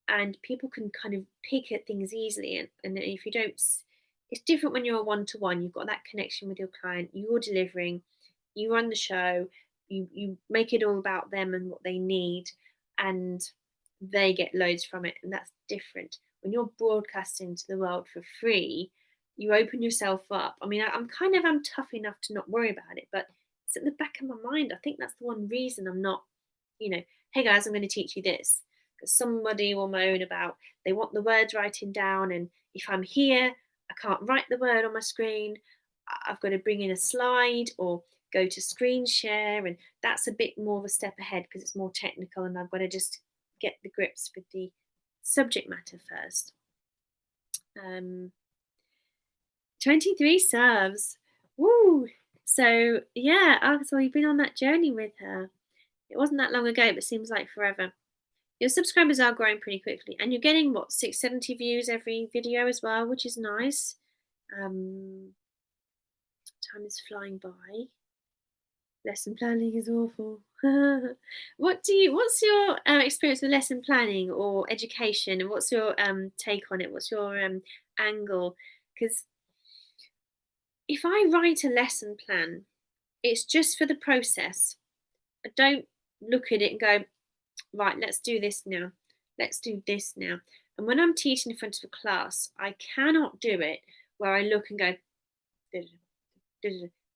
and people can kind of pick at things easily. And if you don't, it's different when you're a one to one. You've got that connection with your client. You're delivering. You run the show. You make it all about them and what they need, and they get loads from it. And that's different when you're broadcasting to the world for free. You open yourself up. I mean, I'm tough enough to not worry about it, but it's at the back of my mind. I think that's the one reason I'm not, hey guys, I'm going to teach you this, because somebody will moan about they want the words writing down, and if I'm here, I can't write the word on my screen. I've got to bring in a slide or go to screen share, and that's a bit more of a step ahead because it's more technical, and I've got to just get the grips with the subject matter first. 23 subs. Woo! So yeah, so you've been on that journey with her. It wasn't that long ago, but it seems like forever. Your subscribers are growing pretty quickly, and you're getting 670 views every video as well, which is nice. Time is flying by. Lesson planning is awful. What's your experience with lesson planning or education, and what's your take on it? What's your angle? Because if I write a lesson plan, it's just for the process. I don't look at it and go, right, let's do this now. Let's do this now. And when I'm teaching in front of a class, I cannot do it where I look and go,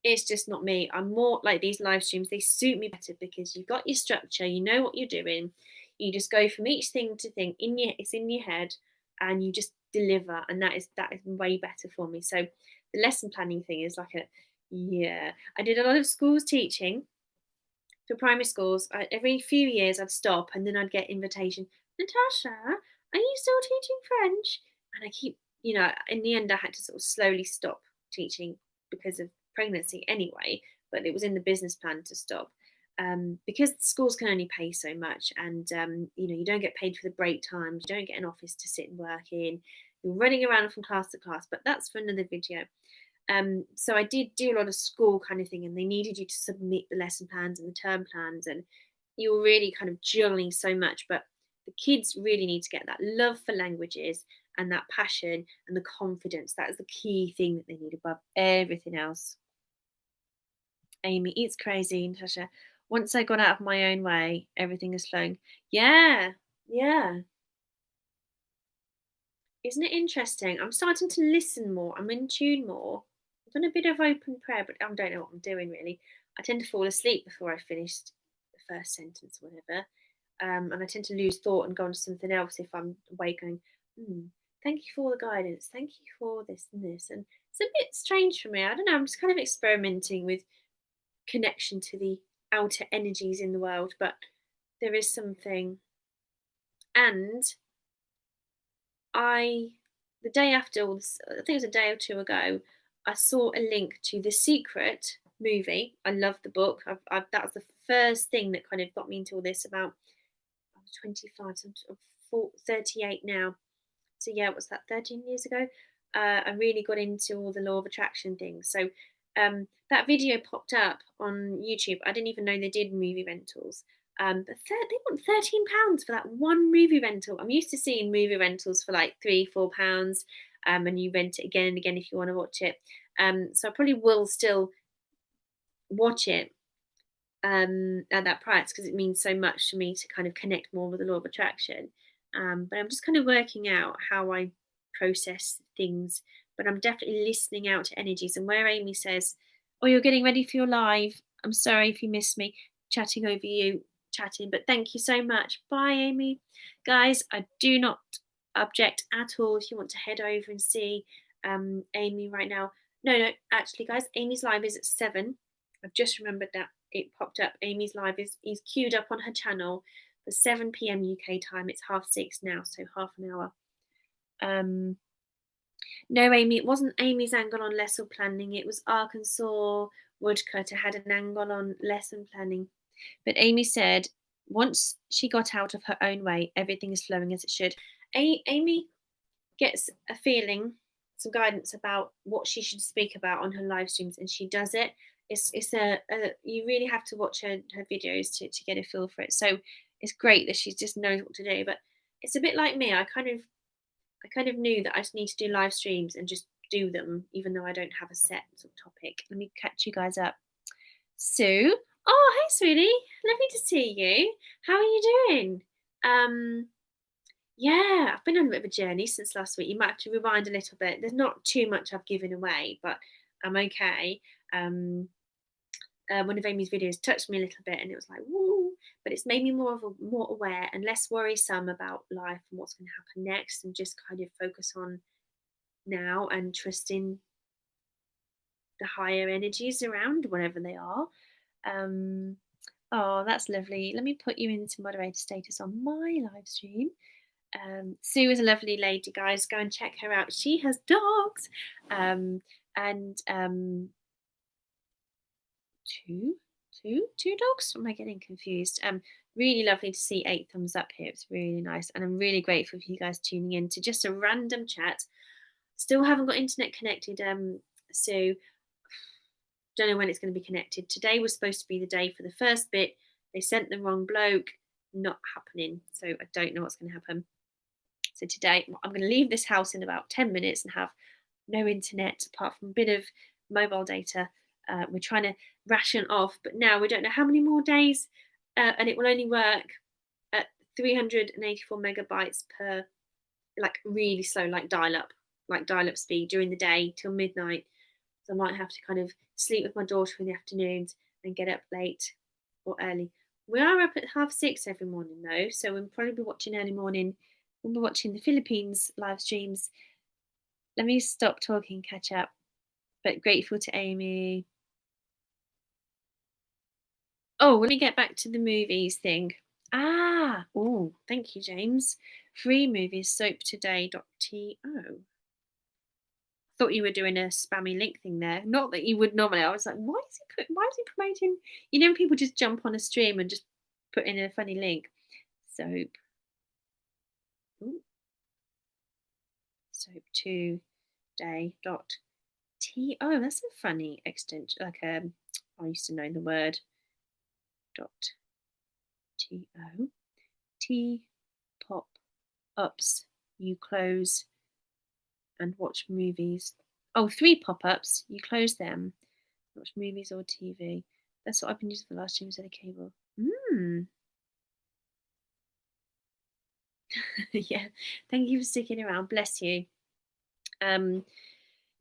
it's just not me. I'm more like these live streams, they suit me better because you've got your structure, you know what you're doing. You just go from each thing to thing it's in your head, and you just deliver, and that is way better for me. So the lesson planning thing is like I did a lot of schools teaching for primary schools. Every few years I'd stop and then I'd get invitation, Natasha, are you still teaching French? And I keep, in the end I had to sort of slowly stop teaching because of pregnancy anyway, but it was in the business plan to stop. Because schools can only pay so much, and you don't get paid for the break times, you don't get an office to sit and work in, you're running around from class to class, but that's for another video. So I did do a lot of school kind of thing, and they needed you to submit the lesson plans and the term plans, and you were really kind of juggling so much. But the kids really need to get that love for languages and that passion and the confidence. That is the key thing that they need above everything else. Amy, it's crazy, Natasha. Once I got out of my own way, everything is flowing. Yeah, yeah. Isn't it interesting? I'm starting to listen more. I'm in tune more. I've done a bit of open prayer, but I don't know what I'm doing really. I tend to fall asleep before I finished the first sentence or whatever. And I tend to lose thought and go on to something else if I'm awake going, thank you for the guidance. Thank you for this and this. And it's a bit strange for me. I don't know. I'm just kind of experimenting with connection to the outer energies in the world, but there is something. And the day after, I think it was a day or two ago, I saw a link to The Secret movie. I love the book. That was the first thing that kind of got me into all this. About I was 25, so I'm 38 now. So yeah, what's that? 13 years ago. I really got into all the law of attraction things. So that video popped up on YouTube. I didn't even know they did movie rentals. But they want £13 for that one movie rental. I'm used to seeing movie rentals for like £3-4, and you rent it again and again if you want to watch it. So I probably will still watch it at that price because it means so much to me to kind of connect more with the law of attraction. But I'm just kind of working out how I process things. But I'm definitely listening out to energies. And where Amy says, "Oh, you're getting ready for your live. I'm sorry if you missed me chatting over you." But thank you so much. Bye, Amy. Guys, I do not object at all if you want to head over and see Amy right now. No, actually, guys, Amy's live is at 7. I've just remembered that it popped up. Amy's live is queued up on her channel for 7 p.m. UK time. It's 6:30 now, so half an hour. No, Amy, it wasn't Amy's angle on lesson planning. It was Arkansas woodcutter had an angle on lesson planning. But Amy said once she got out of her own way, everything is flowing as it should. Amy gets a feeling, some guidance about what she should speak about on her live streams, and she does it. It's a you really have to watch her videos to get a feel for it. So it's great that she just knows what to do. But it's a bit like me. I kind of knew that I just need to do live streams and just do them, even though I don't have a set sort of topic. Let me catch you guys up. Sue. Oh, hey, sweetie. Lovely to see you. How are you doing? Um, yeah, I've been on a bit of a journey since last week. You might have to rewind a little bit. There's not too much I've given away, but I'm okay. Um, one of Amy's videos touched me a little bit, and it was like, woo! But it's made me more aware and less worrisome about life and what's going to happen next, and just kind of focus on now and trusting the higher energies around, whatever they are. Um, oh, that's lovely. Let me put you into moderator status on my live stream. Sue is a lovely lady, guys. Go and check her out. She has dogs, and two dogs. Am I getting confused? Really lovely to see 8 thumbs up here. It's really nice, and I'm really grateful for you guys tuning in to just a random chat. Still haven't got internet connected, so don't know when it's going to be connected. Today was supposed to be the day for the first bit. They sent the wrong bloke. Not happening. So I don't know what's going to happen. So today I'm going to leave this house in about 10 minutes and have no internet apart from a bit of mobile data. We're trying to ration off, but now we don't know how many more days, and it will only work at 384 megabytes per, like really slow, like dial-up speed during the day till midnight. So I might have to kind of sleep with my daughter in the afternoons and get up late or early. We are up at 6:30 every morning though, so we'll probably be watching early morning. We'll be watching the Philippines live streams. Let me stop talking, catch up. But grateful to Amy. Oh, let me get back to the movies thing. Oh, thank you, James. Free movies, soaptoday.to. Thought you were doing a spammy link thing there. Not that you would normally. I was like, why is he promoting? You know, people just jump on a stream and just put in a funny link. Soap. Ooh. Soap2day.to. That's a funny extension. Like I used to know the word. .to. T pop ups. You close and watch movies. Oh, 3 pop-ups. You close them. Watch movies or TV. That's what I've been using for the last 2 instead of cable. Yeah. Thank you for sticking around. Bless you.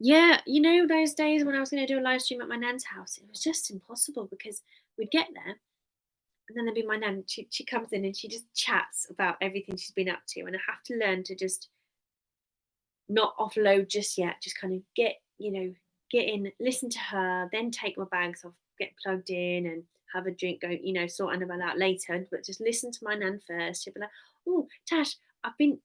Yeah, you know those days when I was going to do a live stream at my nan's house, it was just impossible because we'd get there and then there'd be my nan. She comes in and she just chats about everything she's been up to, and I have to learn to just not offload just yet, just kind of get in, listen to her, then take my bags off, get plugged in and have a drink, go, sort Annabelle out later, but just listen to my nan first. She'll be like, oh, Tash, I've been,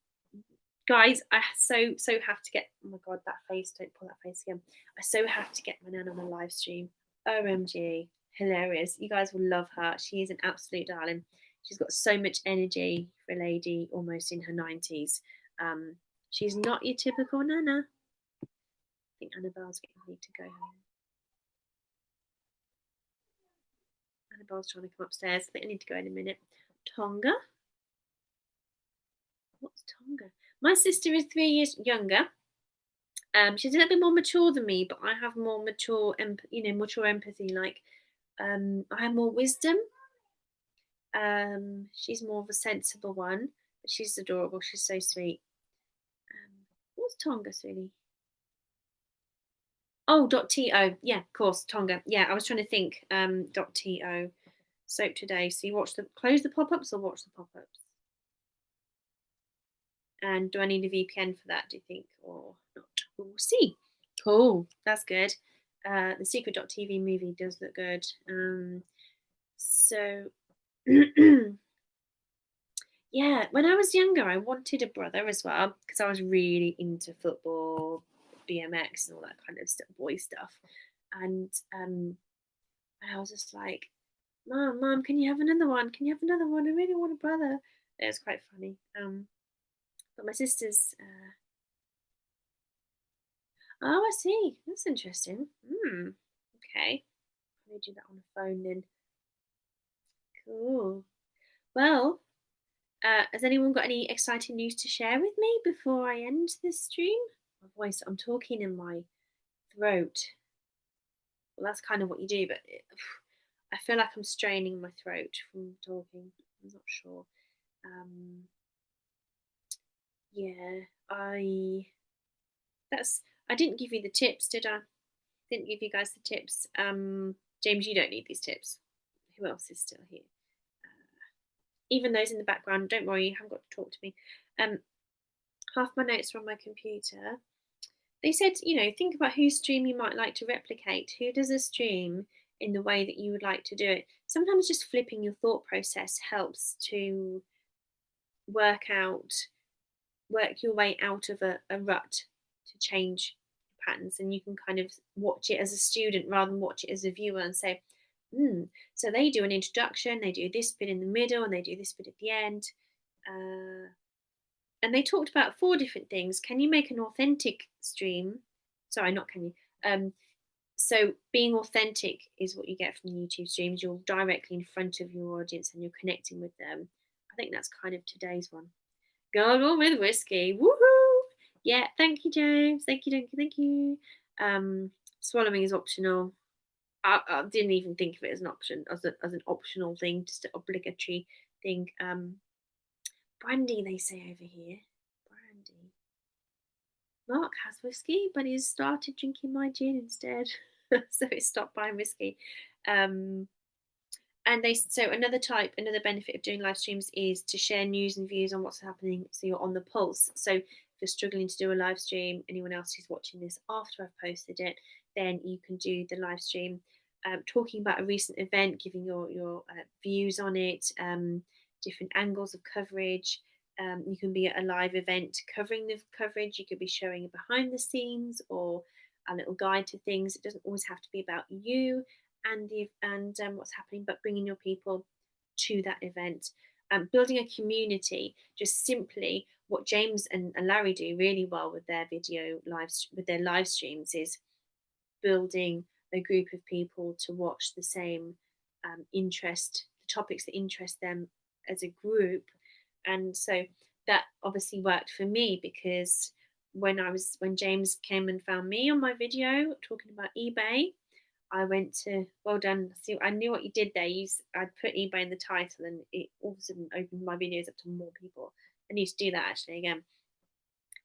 guys, I so have to get, oh my God, that face, don't pull that face again. I so have to get my nan on a live stream. OMG, hilarious. You guys will love her. She is an absolute darling. She's got so much energy for a lady almost in her 90s. She's not your typical Nana. I think Annabelle's getting ready to go home. Annabelle's trying to come upstairs. I think I need to go in a minute. Tonga? What's Tonga? My sister is 3 years younger. She's a little bit more mature than me, but I have more mature empathy. Like, I have more wisdom. She's more of a sensible one, but she's adorable. She's so sweet. What's Tonga, sweetie? Oh, .to. Yeah, of course, Tonga. Yeah, I was trying to think. .to. Soap today. So you close the pop-ups or watch the pop-ups? And do I need a VPN for that, do you think, or not? We'll see. Cool. That's good. The Secret.tv movie does look good. So yeah, when I was younger, I wanted a brother as well because I was really into football, BMX, and all that kind of stuff, boy stuff. And And I was just like, Mom, can you have another one? Can you have another one? I really want a brother. It was quite funny. But my sister's. Oh, I see. That's interesting. Okay. I'll do that on the phone then. Cool. Well, has anyone got any exciting news to share with me before I end this stream? My voice, I'm talking in my throat. Well, that's kind of what you do, but I feel like I'm straining my throat from talking. I'm not sure. Um, yeah, that's I didn't give you the tips, did I? Didn't give you guys the tips. James, you don't need these tips. Who else is still here? Even those in the background, don't worry, you haven't got to talk to me. Half my notes are on my computer. They said, think about whose stream you might like to replicate. Who does a stream in the way that you would like to do it? Sometimes just flipping your thought process helps to work out work your way out of a rut to change patterns, and you can kind of watch it as a student rather than watch it as a viewer and say, so they do an introduction, they do this bit in the middle, and they do this bit at the end. And they talked about 4 different things. Can you make an authentic stream? Sorry, not can you. So being authentic is what you get from YouTube streams. You're directly in front of your audience and you're connecting with them. I think that's kind of today's one. Going on with whiskey. Woohoo! Yeah, thank you, James. Thank you, thank you, thank you. Swallowing is optional. I didn't even think of it as an option, as an optional thing, just an obligatory thing. Brandy, they say over here. Brandy. Mark has whiskey, but he's started drinking my gin instead. So he stopped buying whiskey. And another benefit of doing live streams is to share news and views on what's happening, so you're on the pulse. So if you're struggling to do a live stream, anyone else who's watching this after I've posted it, then you can do the live stream, talking about a recent event, giving your views on it, different angles of coverage. You can be at a live event covering the coverage. You could be showing behind the scenes or a little guide to things. It doesn't always have to be about you and what's happening, but bringing your people to that event. Building a community, just simply what James and Larry do really well with their live streams is building a group of people to watch the same the topics that interest them as a group. And so that obviously worked for me, because when James came and found me on my video talking about eBay, I went to, well done. See, I knew what you did there. I put eBay in the title, and it all of a sudden opened my videos up to more people. I need to do that actually again.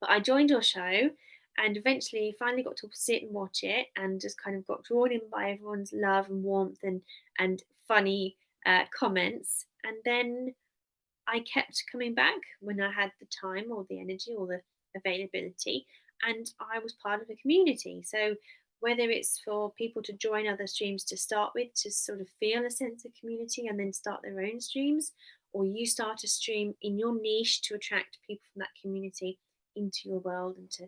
But I joined your show, and eventually finally got to sit and watch it, and just kind of got drawn in by everyone's love and warmth and funny comments. And then I kept coming back when I had the time or the energy or the availability, and I was part of a community. So whether it's for people to join other streams to start with, to sort of feel a sense of community and then start their own streams, or you start a stream in your niche to attract people from that community into your world and to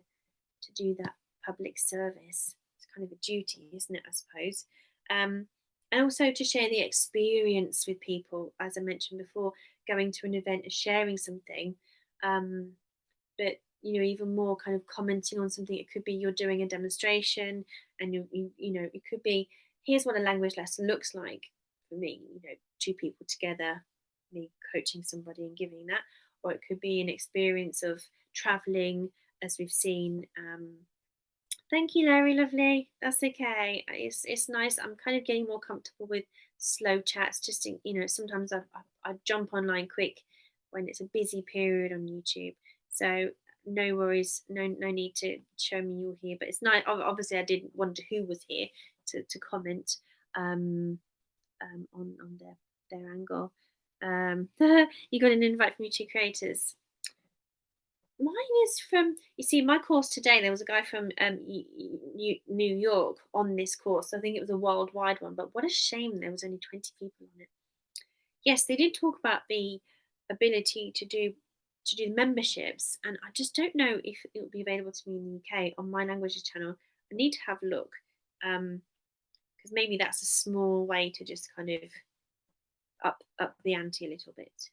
do that public service. It's kind of a duty, isn't it, I suppose. And also to share the experience with people, as I mentioned before, going to an event and sharing something. But even more kind of commenting on something. It could be you're doing a demonstration, and it could be, here's what a language lesson looks like for me. 2 people together, me coaching somebody and giving that, or it could be an experience of traveling, as we've seen. Thank you, Larry. Lovely. That's okay. It's nice. I'm kind of getting more comfortable with slow chats. Just sometimes I jump online quick when it's a busy period on YouTube. So no worries. No need to show me you're here. But it's nice. Obviously, I did wonder who was here to comment on their angle. You got an invite from YouTube creators. Mine is from, you see, my course today, there was a guy from New York on this course. I think it was a worldwide one, but what a shame there was only 20 people on it. Yes, they did talk about the ability to do memberships, and I just don't know if it will be available to me in the UK on my languages channel. I need to have a look, because because maybe that's a small way to just kind of up the ante a little bit.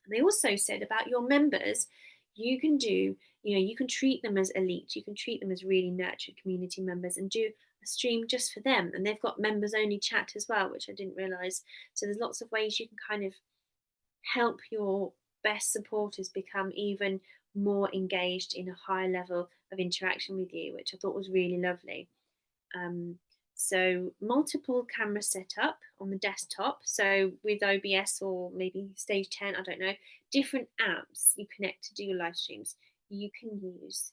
They also said about your members, you can do, you can treat them as elite, you can treat them as really nurtured community members and do a stream just for them. And they've got members only chat as well, which I didn't realize. So there's lots of ways you can kind of help your best supporters become even more engaged in a higher level of interaction with you, which I thought was really lovely. Um, so multiple camera setup on the desktop. So with OBS or maybe Stage 10, I don't know, different apps you connect to do your live streams. You can use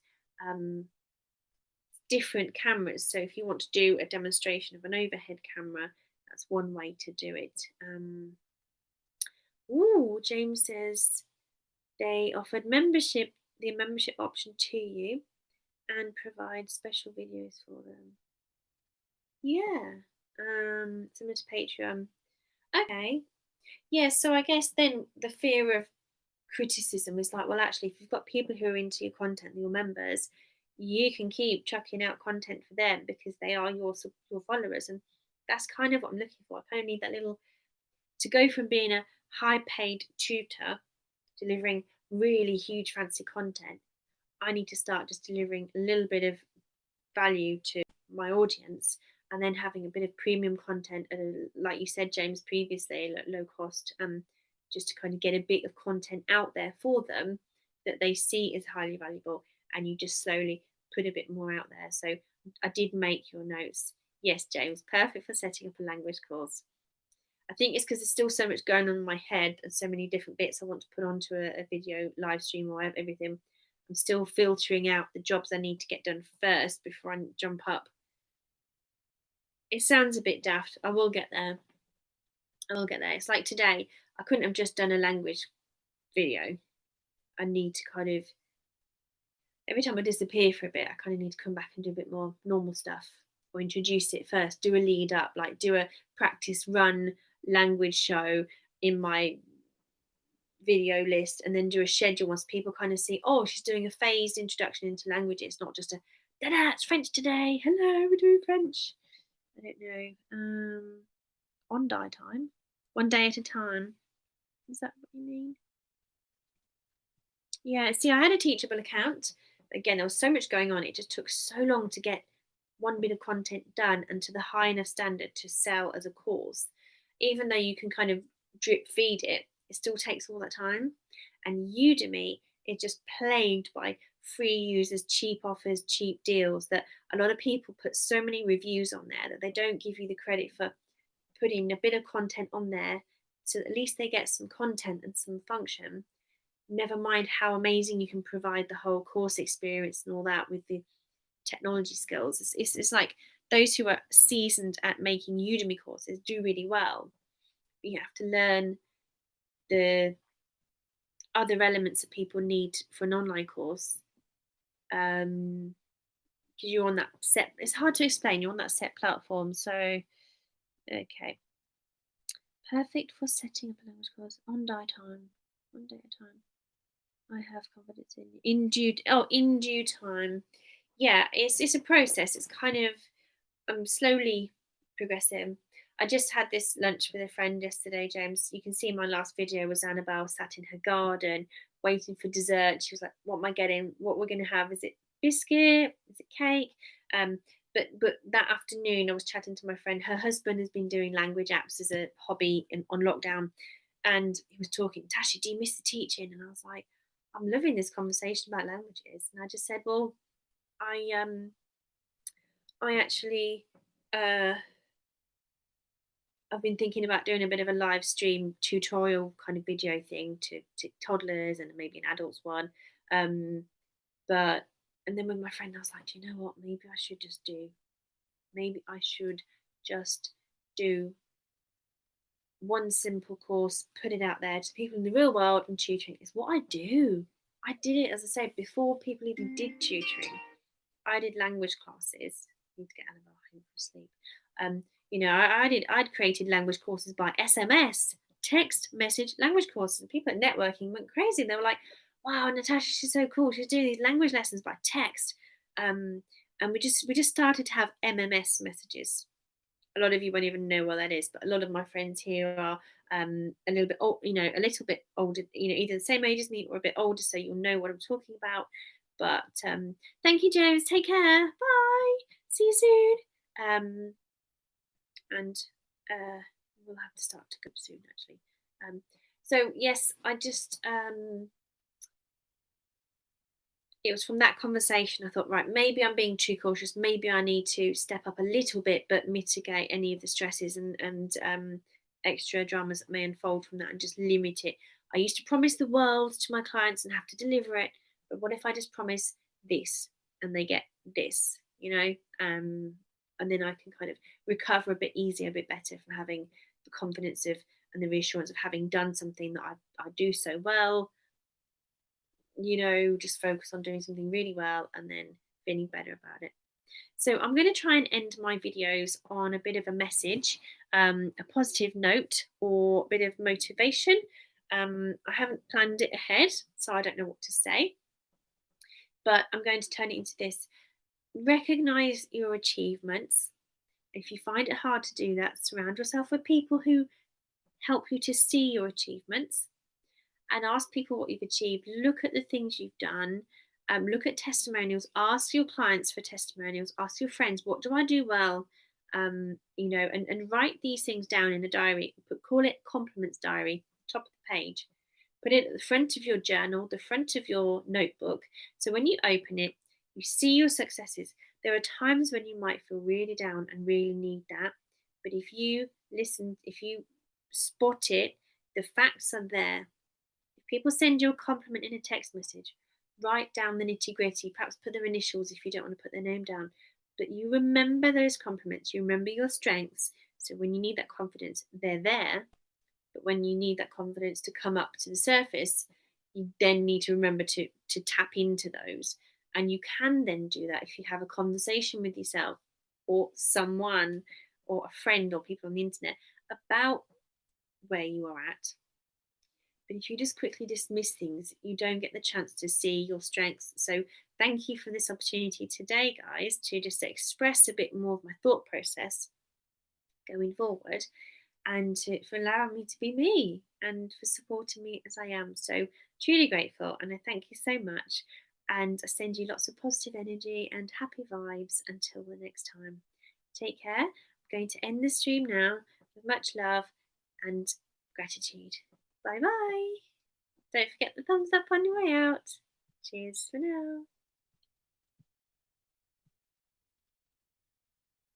different cameras. So if you want to do a demonstration of an overhead camera, that's one way to do it. James says they offered the membership option to you and provide special videos for them. Yeah. Similar to Patreon. Okay. Yeah, so I guess then the fear of criticism is like, well, actually, if you've got people who are into your content, your members, you can keep chucking out content for them because they are your followers, and that's kind of what I'm looking for. I kind of need that little to go from being a high paid tutor delivering really huge fancy content. I need to start just delivering a little bit of value to my audience, and then having a bit of premium content at like you said, James, previously, low cost, just to kind of get a bit of content out there for them that they see as highly valuable, and you just slowly put a bit more out there. So I did make your notes. Yes, James, perfect for setting up a language course. I think it's because there's still so much going on in my head and so many different bits I want to put onto a video live stream or everything. I'm still filtering out the jobs I need to get done first before I jump up. It sounds a bit daft. I will get there. It's like today, I couldn't have just done a language video. I need to kind of, every time I disappear for a bit, I kind of need to come back and do a bit more normal stuff or introduce it first, do a lead up, like do a practice run language show in my video list, and then do a schedule once people kind of see, oh, she's doing a phased introduction into languages, not just a it's French today, hello, we're doing French. I don't know. On die time, one day at a time, is that what you mean? Yeah, see, I had a Teachable account. Again, there was so much going on, it just took so long to get one bit of content done and to the high enough standard to sell as a course. Even though you can kind of drip feed it, it still takes all that time. And Udemy is just plagued by free users, cheap offers, cheap deals, that a lot of people put so many reviews on there that they don't give you the credit for putting a bit of content on there, so at least they get some content and some function. Never mind how amazing you can provide the whole course experience and all that with the technology skills. It's like those who are seasoned at making Udemy courses do really well. But you have to learn the other elements that people need for an online course. Because you're on that set, it's hard to explain, you're on that set platform. So, okay. Perfect for setting up a language course on die time, one day at a time. I have confidence in due time. Yeah, it's a process. It's kind of slowly progressing. I just had this lunch with a friend yesterday, James. You can see my last video was Annabelle sat in her garden waiting for dessert. She was like, "What am I getting? What we're going to have? Is it biscuit? Is it cake?" But that afternoon, I was chatting to my friend. Her husband has been doing language apps as a hobby on lockdown, and he was talking. Tasha, do you miss the teaching? And I was like, I'm loving this conversation about languages. And I just said, well, I actually I've been thinking about doing a bit of a live stream tutorial kind of video thing to toddlers and maybe an adults one. But and then with my friend, I was like, do you know what? Maybe I should just do one simple course, put it out there to people in the real world, and tutoring is what I do. I did it, as I said, before people even did tutoring. I did language classes. I need to get Annabelle home for sleep. I'd created language courses by SMS, text message language courses. And people at networking went crazy. They were like, wow, Natasha, she's so cool. She's doing these language lessons by text. And we just started to have MMS messages. A lot of you won't even know what that is, but a lot of my friends here are a little bit old, a little bit older, either the same age as me or a bit older, so you'll know what I'm talking about. But thank you, James. Take care. Bye. See you soon. And we'll have to start to go soon, actually. So yes, I just it was from that conversation I thought, right, maybe I'm being too cautious. Maybe I need to step up a little bit, but mitigate any of the stresses and extra dramas that may unfold from that, and just limit it. I used to promise the world to my clients and have to deliver it, but what if I just promise this and they get this, and then I can kind of recover a bit easier, a bit better from having the confidence of and the reassurance of having done something that I do so well, just focus on doing something really well and then feeling better about it. So I'm going to try and end my videos on a bit of a message, a positive note, or a bit of motivation. I haven't planned it ahead, so I don't know what to say, but I'm going to turn it into this. Recognize your achievements. If you find it hard to do that, surround yourself with people who help you to see your achievements and ask people what you've achieved. Look at the things you've done. Look at testimonials. Ask your clients for testimonials. Ask your friends, what do I do well? And write these things down in a diary. Call it compliments diary, top of the page. Put it at the front of your journal, the front of your notebook. So when you open it, you see your successes. There are times when you might feel really down and really need that. But if you listen, if you spot it, the facts are there. If people send you a compliment in a text message, write down the nitty gritty, perhaps put their initials if you don't want to put their name down. But you remember those compliments, you remember your strengths. So when you need that confidence, they're there. But when you need that confidence to come up to the surface, you then need to remember to tap into those. And you can then do that if you have a conversation with yourself or someone or a friend or people on the internet about where you are at. But if you just quickly dismiss things, you don't get the chance to see your strengths. So thank you for this opportunity today, guys, to just express a bit more of my thought process going forward, and for allowing me to be me and for supporting me as I am. So truly grateful, and I thank you so much. And I send you lots of positive energy and happy vibes until the next time. Take care. I'm going to end the stream now with much love and gratitude. Bye bye. Don't forget the thumbs up on your way out. Cheers for now.